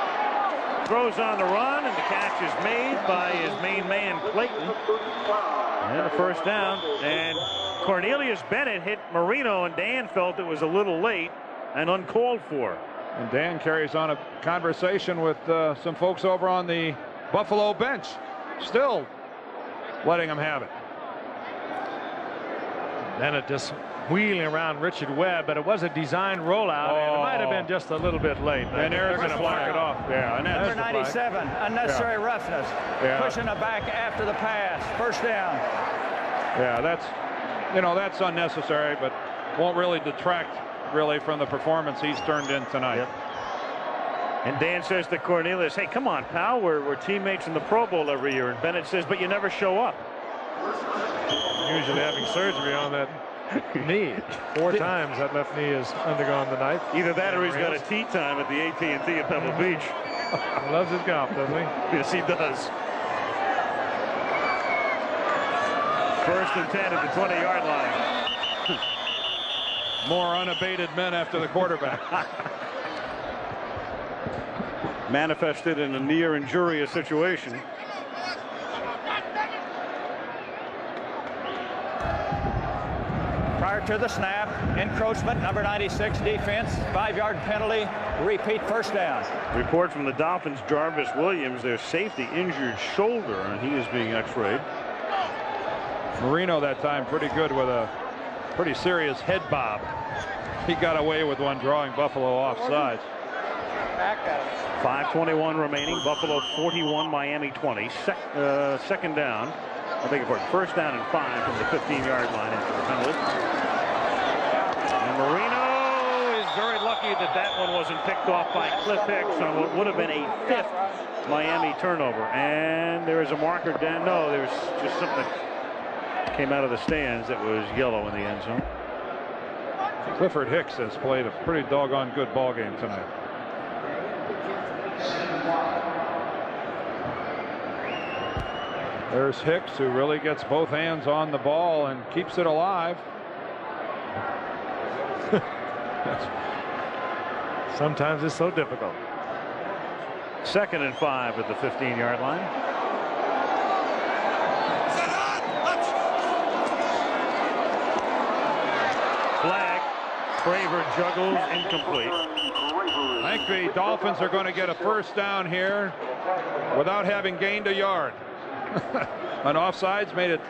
Throws on the run, and the catch is made by his main man, Clayton. And a first down. And Cornelius Bennett hit Marino, and Dan felt it was a little late and uncalled for. And Dan carries on a conversation with some folks over on the Buffalo bench. Still letting them have it. Bennett just wheeling around Richard Webb, but it was a design rollout, and it might have been just a little bit late. And there's going to mark it off. Yeah, and Number 97, unnecessary roughness. Yeah. Pushing it back after the pass. First down. Yeah, that's unnecessary, but won't really detract from the performance he's turned in tonight. Yep. And Dan says to Cornelius, hey, come on, pal, we're teammates in the Pro Bowl every year. And Bennett says, but you never show up. Usually having surgery on that knee. 4 times that left knee has undergone tonight. Either that or he's got a tee time at the AT&T at Pebble Beach. He loves his golf, doesn't he? Yes, he does. 1st and 10 at the 20-yard line. More unabated men after the quarterback. Manifested in a near injurious situation. Prior to the snap, encroachment, number 96 defense, 5-yard penalty, repeat first down. Report from the Dolphins, Jarvis Williams, their safety, injured shoulder, and he is being x-rayed. Marino that time pretty good with a pretty serious head bob. He got away with one drawing Buffalo offsides. 5:21 remaining. Buffalo 41, Miami 20. Second down. I think it's 1st down and 5 from the 15-yard line after the penalty. And Marino is very lucky that one wasn't picked off by Cliff Hicks on what would have been a 5th Miami turnover. And there is a marker down. No, there's just something that came out of the stands that was yellow in the end zone. Clifford Hicks has played a pretty doggone good ball game tonight. There's Hicks, who really gets both hands on the ball and keeps it alive. Sometimes it's so difficult. 2nd and 5 at the 15-yard line. Flag. Craver juggles, incomplete. I think the Dolphins are going to get a first down here without having gained a yard. On offsides made it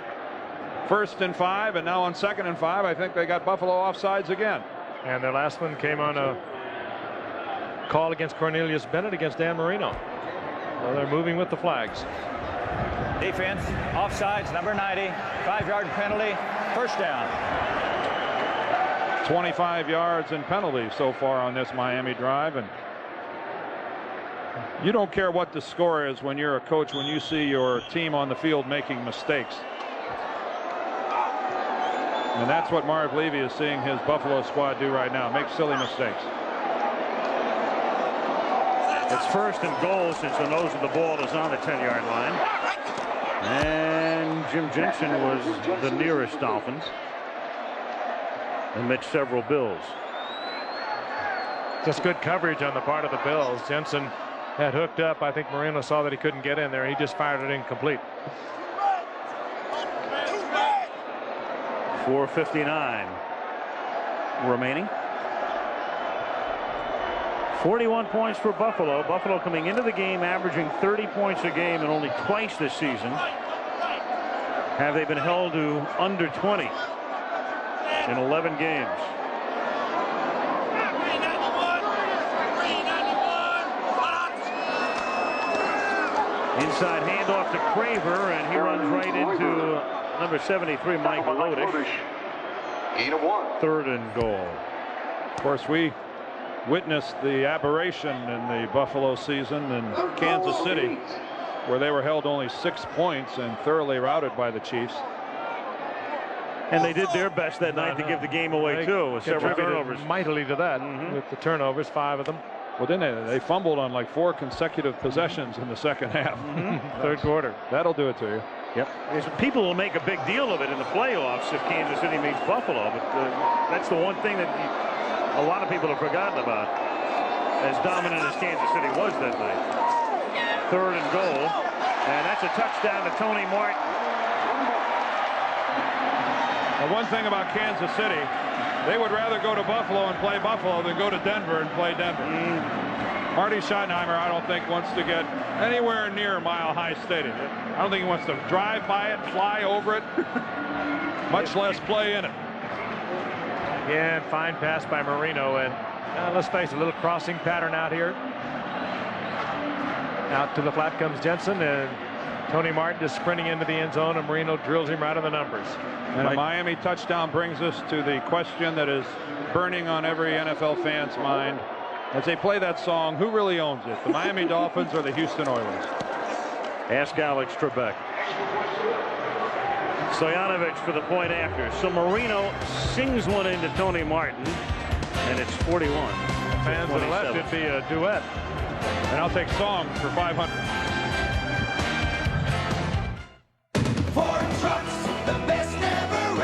1st and 5, and now on 2nd and 5 I think they got Buffalo offsides again. And their last one came on a call against Cornelius Bennett against Dan Marino. So they're moving with the flags. Defense, offsides, number 90, 5-yard penalty, first down. 25 yards and penalties so far on this Miami drive, and you don't care what the score is when you're a coach, when you see your team on the field making mistakes. And that's what Marv Levy is seeing his Buffalo squad do right now, make silly mistakes. It's 1st and goal since the nose of the ball is on the 10-yard line. And Jim Jensen was the nearest Dolphins. and missed several Bills. Just good coverage on the part of the Bills. Jensen had hooked up. I think Marino saw that he couldn't get in there. He just fired it incomplete. 4:59 remaining. 41 points for Buffalo. Buffalo coming into the game averaging 30 points a game, and only twice this season have they been held to under 20 in 11 games. Inside handoff to Craver, and he runs right into number 73, Mike Lodish. 3rd and goal. Of course, we witnessed the aberration in the Buffalo season in Kansas City, where they were held only 6 points and thoroughly routed by the Chiefs. And they did their best that night to give the game away, too, with several turnovers. Mightily to that, with the turnovers, 5 of them. Well, didn't they fumbled on like 4 consecutive possessions in the second half. Third quarter. That'll do it to you. Yep. People will make a big deal of it in the playoffs if Kansas City meets Buffalo, but that's the one thing that a lot of people have forgotten about, as dominant as Kansas City was that night. 3rd and goal, and that's a touchdown to Tony Martin. The one thing about Kansas City, they would rather go to Buffalo and play Buffalo than go to Denver and play Denver. Marty Schottenheimer, I don't think, wants to get anywhere near Mile High Stadium. I don't think he wants to drive by it, fly over it, much less play in it. Again, fine pass by Marino, and let's face it, a little crossing pattern out here. Out to the flat comes Jensen, and Tony Martin just sprinting into the end zone, and Marino drills him right in the numbers. And a Miami touchdown brings us to the question that is burning on every NFL fan's mind. As they play that song, who really owns it? The Miami Dolphins or the Houston Oilers? Ask Alex Trebek. Stoyanovich for the point after. So Marino sings one into Tony Martin, and it's 41. Fans to the left, it'd be a duet. And I'll take songs for 500. Ford Trucks, the best ever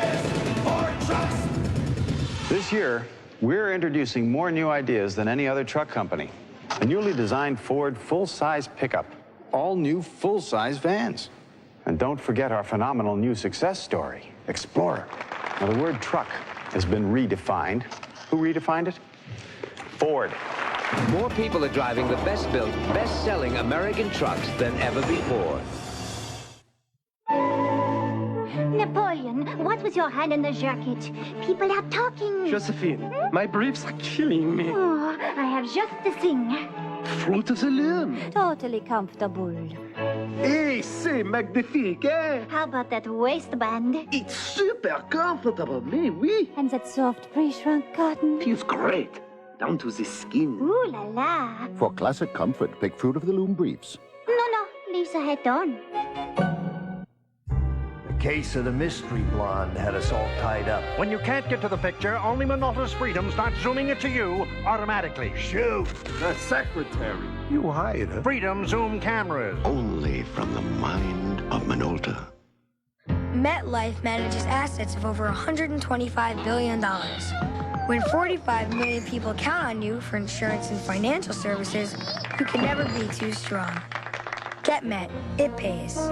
is. Ford Trucks. This year, we're introducing more new ideas than any other truck company. A newly designed Ford full-size pickup. All new full-size vans. And don't forget our phenomenal new success story, Explorer. Now, the word truck has been redefined. Who redefined it? Ford. More people are driving the best-built, best-selling American trucks than ever before. Napoleon, what was your hand in the jacket? People are talking. Josephine, my briefs are killing me. Oh, I have just the thing. Fruit of the loom. Totally comfortable. Hey, c'est magnifique, eh? How about that waistband? It's super comfortable, mais oui. And that soft pre-shrunk cotton? Feels great, down to the skin. Ooh la la. For classic comfort, pick Fruit of the Loom briefs. No, leave the hat on. Case of the mystery blonde had us all tied up. When you can't get to the picture, only Minolta's Freedom starts zooming it to you automatically. Shoot! The secretary. You hired her. Freedom Zoom cameras. Only from the mind of Minolta. MetLife manages assets of over $125 billion. When 45 million people count on you for insurance and financial services, you can never be too strong. Get Met. It pays.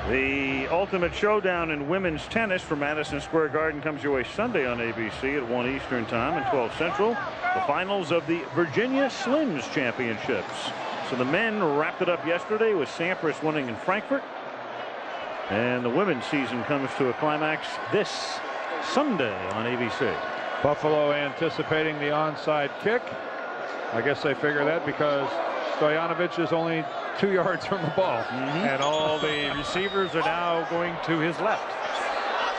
The ultimate showdown in women's tennis from Madison Square Garden comes your way Sunday on ABC at 1 Eastern Time and 12 Central. The finals of the Virginia Slims Championships. So the men wrapped it up yesterday with Sampras winning in Frankfurt. And the women's season comes to a climax this Sunday on ABC. Buffalo anticipating the onside kick. I guess they figure that because Stoyanovich is only 2 yards from the ball. And all the receivers are now going to his left.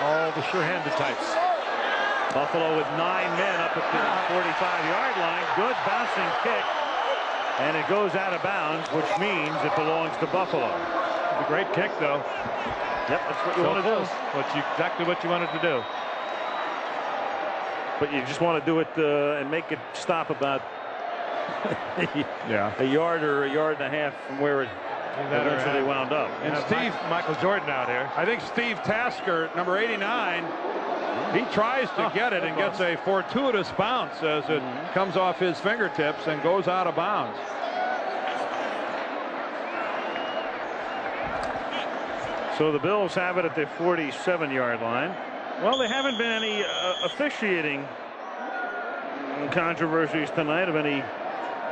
All the sure-handed types. Buffalo with 9 men up at the 45-yard line. Good bouncing kick. And it goes out of bounds, which means it belongs to Buffalo. It's a great kick, though. Yep, that's what you want to do. Exactly what you wanted to do. But you just want to do it and make it stop about a yard or a yard and a half from where it eventually wound up. And Steve Michael Jordan out here. I think Steve Tasker, number 89, he tries to get it and gets a fortuitous bounce as it comes off his fingertips and goes out of bounds. So the Bills have it at the 47-yard line. Well, there haven't been any officiating controversies tonight of any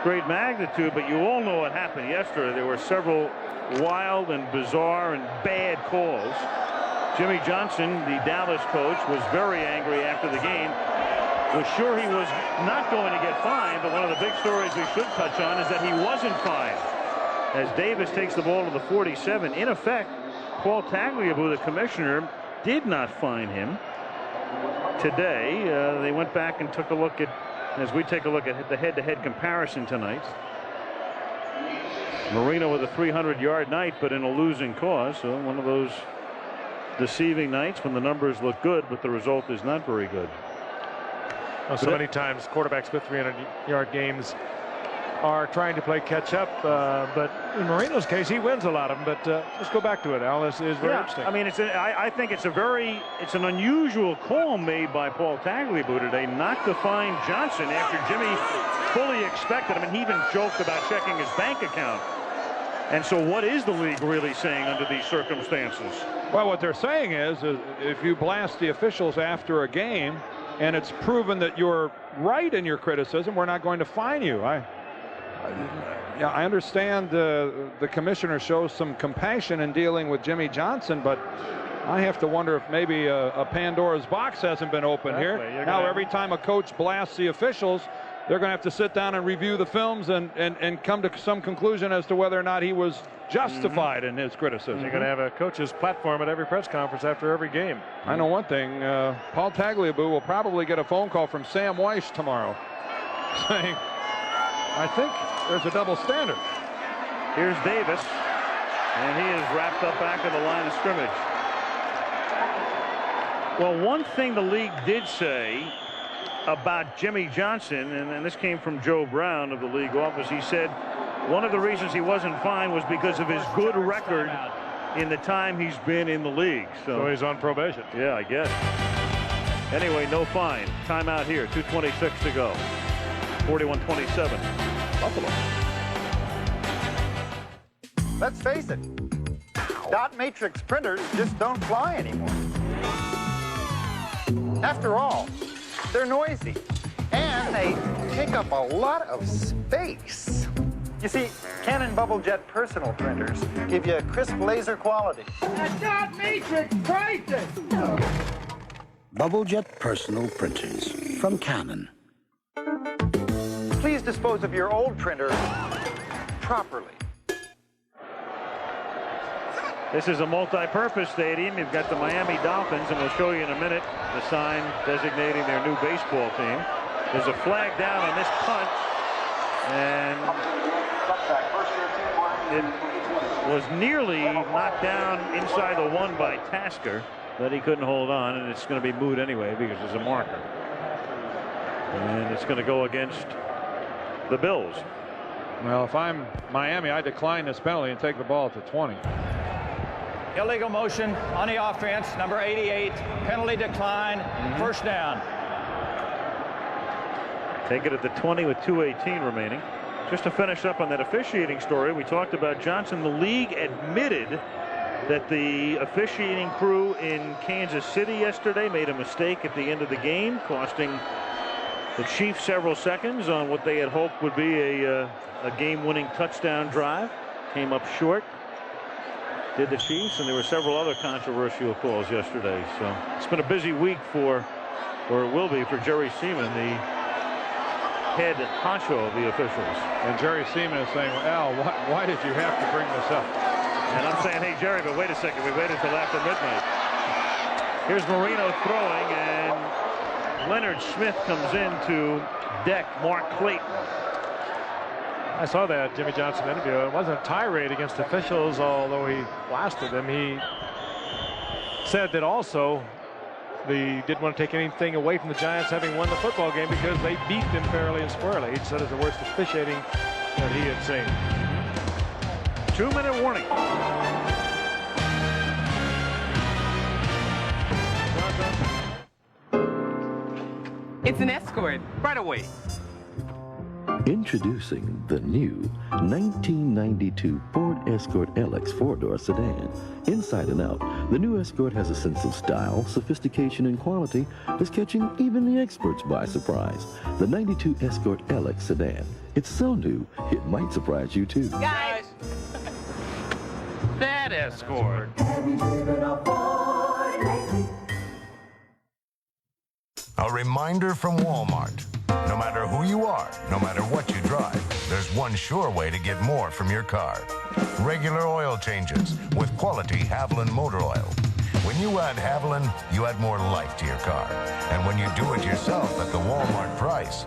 great magnitude, but you all know what happened yesterday. There were several wild and bizarre and bad calls. Jimmy Johnson, the Dallas coach, was very angry after the game. Was sure he was not going to get fined, but one of the big stories we should touch on is that he wasn't fined. As Davis takes the ball to the 47, in effect, Paul Tagliabue, the commissioner, did not fine him today. They went back and took a look at, as we take a look at the head-to-head comparison tonight. Marino with a 300-yard night, but in a losing cause. So one of those deceiving nights when the numbers look good, but the result is not very good. Well, so many times quarterbacks with 300-yard games are trying to play catch up, but in Marino's case, he wins a lot of them. But let's go back to it. Al, this is very interesting. I mean, I think it's an unusual call made by Paul Tagliabue today, not to fine Johnson after Jimmy fully expected him, and he even joked about checking his bank account. And so, what is the league really saying under these circumstances? Well, what they're saying is if you blast the officials after a game, and it's proven that you're right in your criticism, we're not going to fine you. I understand the commissioner shows some compassion in dealing with Jimmy Johnson, but I have to wonder if maybe a Pandora's box hasn't been opened here. Now, every time a coach blasts the officials, they're going to have to sit down and review the films and come to some conclusion as to whether or not he was justified in his criticism. You're going to have a coach's platform at every press conference after every game. I know one thing. Paul Tagliabue will probably get a phone call from Sam Weiss tomorrow saying, I think there's a double standard. Here's Davis, and he is wrapped up back at the line of scrimmage. Well, one thing the league did say about Jimmy Johnson, and this came from Joe Brown of the league office, he said one of the reasons he wasn't fined was because of his good record in the time he's been in the league. So he's on probation. Yeah, I guess. Anyway, no fine. Timeout here, 2:26 to go. 41-27, Buffalo. Let's face it, dot matrix printers just don't fly anymore. After all, they're noisy, and they take up a lot of space. You see, Canon Bubble Jet personal printers give you a crisp laser quality. Dot matrix prices! Bubble Jet personal printers from Canon. Please dispose of your old printer properly. This is a multi-purpose stadium. You've got the Miami Dolphins, and we'll show you in a minute the sign designating their new baseball team. There's a flag down on this punt, and it was nearly knocked down inside the one by Tasker, but he couldn't hold on, and it's going to be moved anyway because there's a marker. And it's going to go against the Bills. Well, if I'm Miami, I decline this penalty and take the ball at the 20. Illegal motion on the offense, number 88, penalty decline, first down. Take it at the 20 with 2:18 remaining. Just to finish up on that officiating story, we talked about Johnson. The league admitted that the officiating crew in Kansas City yesterday made a mistake at the end of the game, costing the Chiefs several seconds on what they had hoped would be a game-winning touchdown drive. Came up short. Did the Chiefs, and there were several other controversial calls yesterday. So it's been a busy week or it will be, for Jerry Seaman, the head honcho of the officials. And Jerry Seaman is saying, well, Al, why did you have to bring this up? And I'm saying, hey, Jerry, but wait a second. We waited until after midnight. Here's Marino throwing, and Leonard Smith comes in to deck Mark Clayton. I saw that Jimmy Johnson interview. It wasn't a tirade against officials, although he blasted them. He said that also they didn't want to take anything away from the Giants having won the football game because they beat them fairly and squarely. He said it's the worst officiating that he had seen. 2-minute warning. It's an Escort. Right away. Introducing the new 1992 Ford Escort LX 4-door sedan. Inside and out, the new Escort has a sense of style, sophistication, and quality that's catching even the experts by surprise. The 92 Escort LX sedan. It's so new, it might surprise you too. Guys! That Escort. A reminder from Walmart. No matter who you are, no matter what you drive, there's one sure way to get more from your car. Regular oil changes with quality Haviland motor oil. When you add Haviland, you add more life to your car. And when you do it yourself at the Walmart price,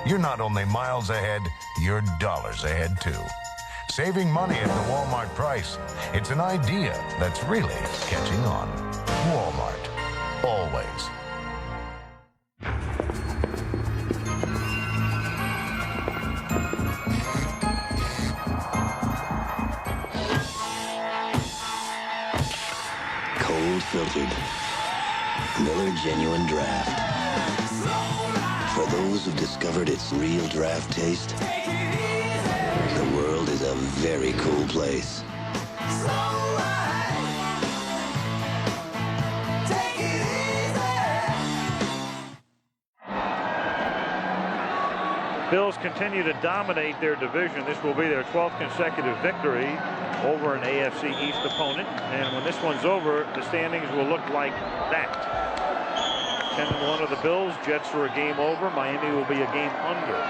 you're not only miles ahead, you're dollars ahead too. Saving money at the Walmart price, it's an idea that's really catching on. Walmart. Always. Filtered. Miller Genuine Draft. For those who've discovered its real draft taste, the world is a very cool place. Bills continue to dominate their division. This will be their 12th consecutive victory over an AFC East opponent. And when this one's over, the standings will look like that. 10-1 of the Bills. Jets are a game over. Miami will be a game under.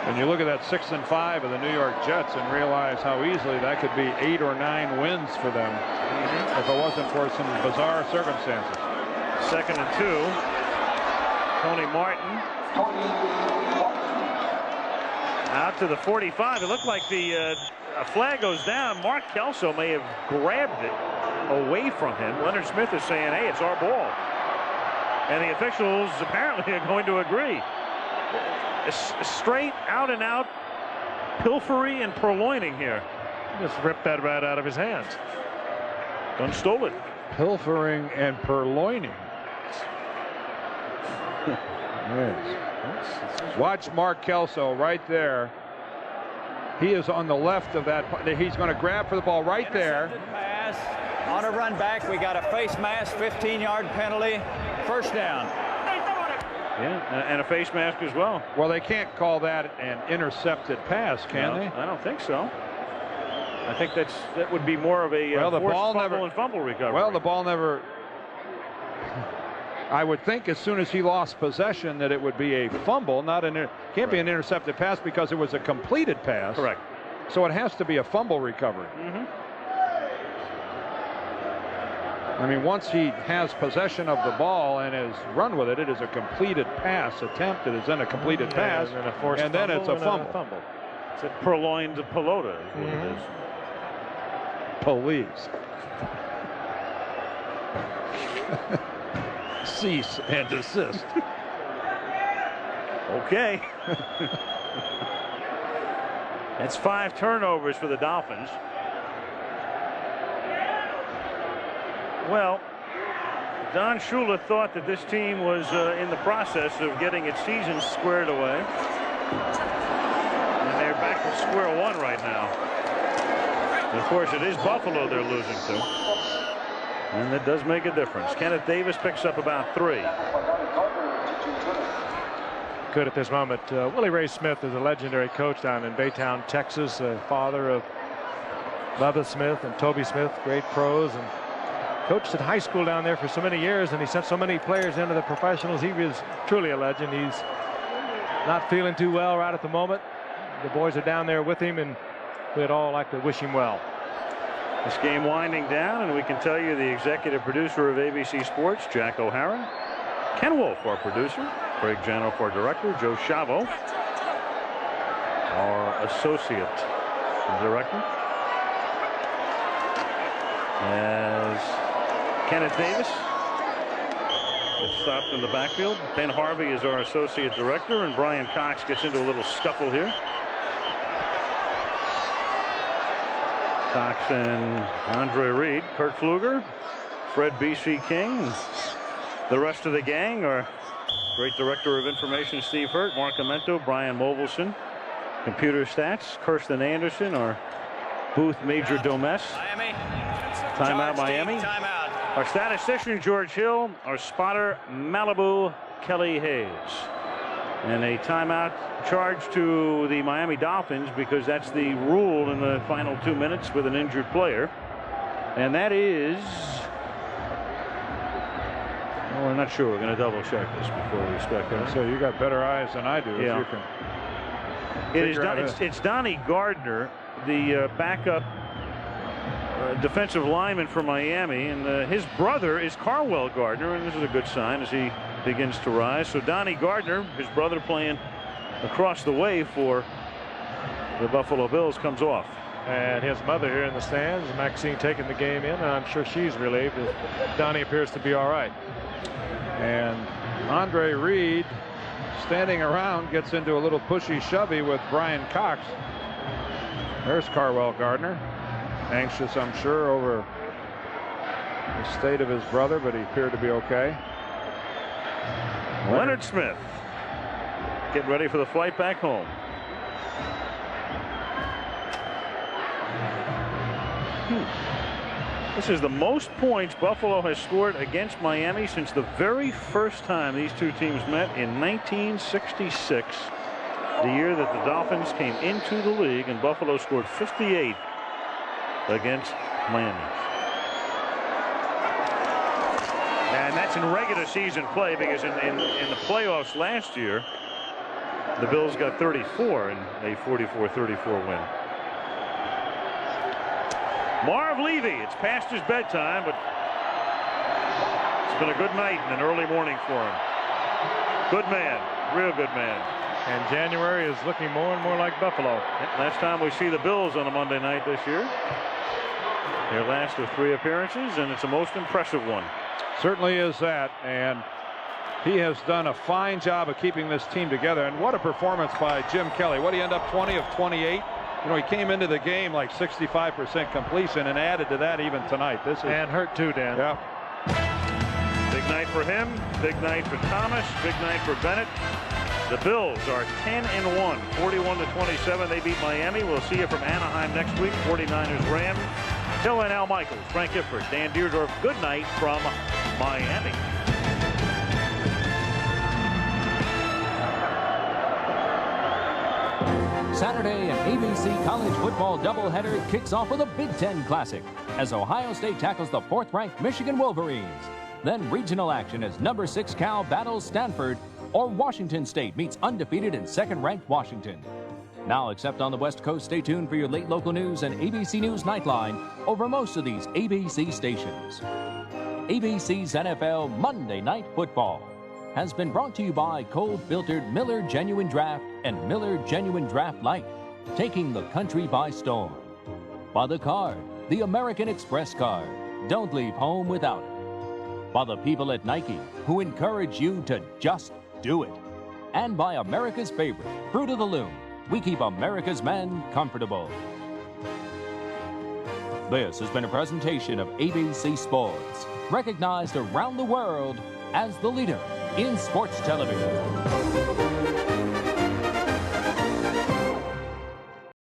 And you look at that 6-5 of the New York Jets and realize how easily that could be 8 or 9 wins for them if it wasn't for some bizarre circumstances. 2nd and 2. Tony Martin. Out to the 45. It looked like a flag goes down. Mark Kelso may have grabbed it away from him. Leonard Smith is saying, hey, it's our ball. And the officials apparently are going to agree. Straight out and out pilfery and purloining here. Just ripped that right out of his hands. Done stole it. Pilfering and purloining. Yes. Watch Mark Kelso right there. He is on the left of that. He's going to grab for the ball right there. Pass. On a run back, we got a face mask, 15-yard penalty, first down. Yeah, and a face mask as well. Well, they can't call that an intercepted pass, can they? I don't think so. I think that would be more of a the ball fumble and fumble recovery. Well, the ball never. I would think as soon as he lost possession that it would be a fumble, not can't be an intercepted pass because it was a completed pass. Correct. So it has to be a fumble recovery. I mean, once he has possession of the ball and has run with it, it is a completed pass attempt. It is then a completed pass, and then it's a fumble. It's a purloined pelota is what it is. Police. Cease and desist. Okay. That's 5 turnovers for the Dolphins. Well, Don Shula thought that this team was in the process of getting its season squared away. And they're back to square one right now. And of course, it is Buffalo they're losing to. And that does make a difference. Kenneth Davis picks up about 3. Good at this moment. Willie Ray Smith is a legendary coach down in Baytown, Texas, father of Bubba Smith and Toby Smith, great pros, and coached at high school down there for so many years, and he sent so many players into the professionals. He was truly a legend. He's not feeling too well right at the moment. The boys are down there with him, and we'd all like to wish him well. This game winding down, and we can tell you the executive producer of ABC Sports, Jack O'Hara, Ken Wolf, our producer, Craig Janoff, our director, Joe Chavo, our associate director, as Kenneth Davis is stopped in the backfield. Ben Harvey is our associate director, and Brian Cox gets into a little scuffle here. Cox and Andre Reed, Kurt Pfluger, Fred B.C. King. The rest of the gang are great Director of Information Steve Hurt, Mark Amento, Brian Movelson, Computer Stats, Kirsten Anderson, our booth Major Domes. Miami. Timeout Miami. Timeout. Our statistician George Hill, our spotter Malibu Kelly Hayes. And a timeout charged to the Miami Dolphins because that's the rule in the final 2 minutes with an injured player. And that is, well, we're not sure. We're going to double check this before we speculate. So you got better eyes than I do. Yeah. If you can It's Donnie Gardner, the backup defensive lineman for Miami, and his brother is Carwell Gardner, and this is a good sign as he begins to rise. So Donnie Gardner, his brother playing across the way for the Buffalo Bills, comes off. And his mother here in the stands, Maxine, taking the game in, and I'm sure she's relieved that Donnie appears to be all right. And Andre Reed, standing around, gets into a little pushy shovey with Brian Cox. There's Carwell Gardner, anxious, I'm sure, over the state of his brother, but he appeared to be okay. Leonard Smith getting ready for the flight back home. This is the most points Buffalo has scored against Miami since the very first time these two teams met in 1966, the year that the Dolphins came into the league, and Buffalo scored 58 against Miami. And that's in regular season play, because in the playoffs last year, the Bills got 34 in a 44-34 win. Marv Levy, it's past his bedtime, but it's been a good night and an early morning for him. Good man, real good man. And January is looking more and more like Buffalo. Last time we see the Bills on a Monday night this year. Their last of 3 appearances, and it's a most impressive one. Certainly is that, and he has done a fine job of keeping this team together. And what a performance by Jim Kelly. What, he end up 20 of 28? You know, he came into the game like 65% completion and added to that even tonight. This is, and Hurt too, Dan. Yeah. Big night for him. Big night for Thomas. Big night for Bennett. The Bills are 10-1, 41-27. They beat Miami. We'll see you from Anaheim next week. 49ers Rams. Till then, Al Michaels, Frank Gifford, Dan Deerdorf. Good night from Miami. Saturday, an ABC college football doubleheader kicks off with a Big Ten Classic as Ohio State tackles the 4th-ranked Michigan Wolverines. Then regional action as number 6 Cal battles Stanford, or Washington State meets undefeated and 2nd-ranked Washington. Now, except on the West Coast, stay tuned for your late local news and ABC News Nightline over most of these ABC stations. ABC's NFL Monday Night Football has been brought to you by cold-filtered Miller Genuine Draft and Miller Genuine Draft Light, taking the country by storm. By the Card, the American Express card. Don't leave home without it. By the people at Nike, who encourage you to just do it. And by America's favorite, Fruit of the Loom. We keep America's men comfortable. This has been a presentation of ABC Sports, recognized around the world as the leader in sports television.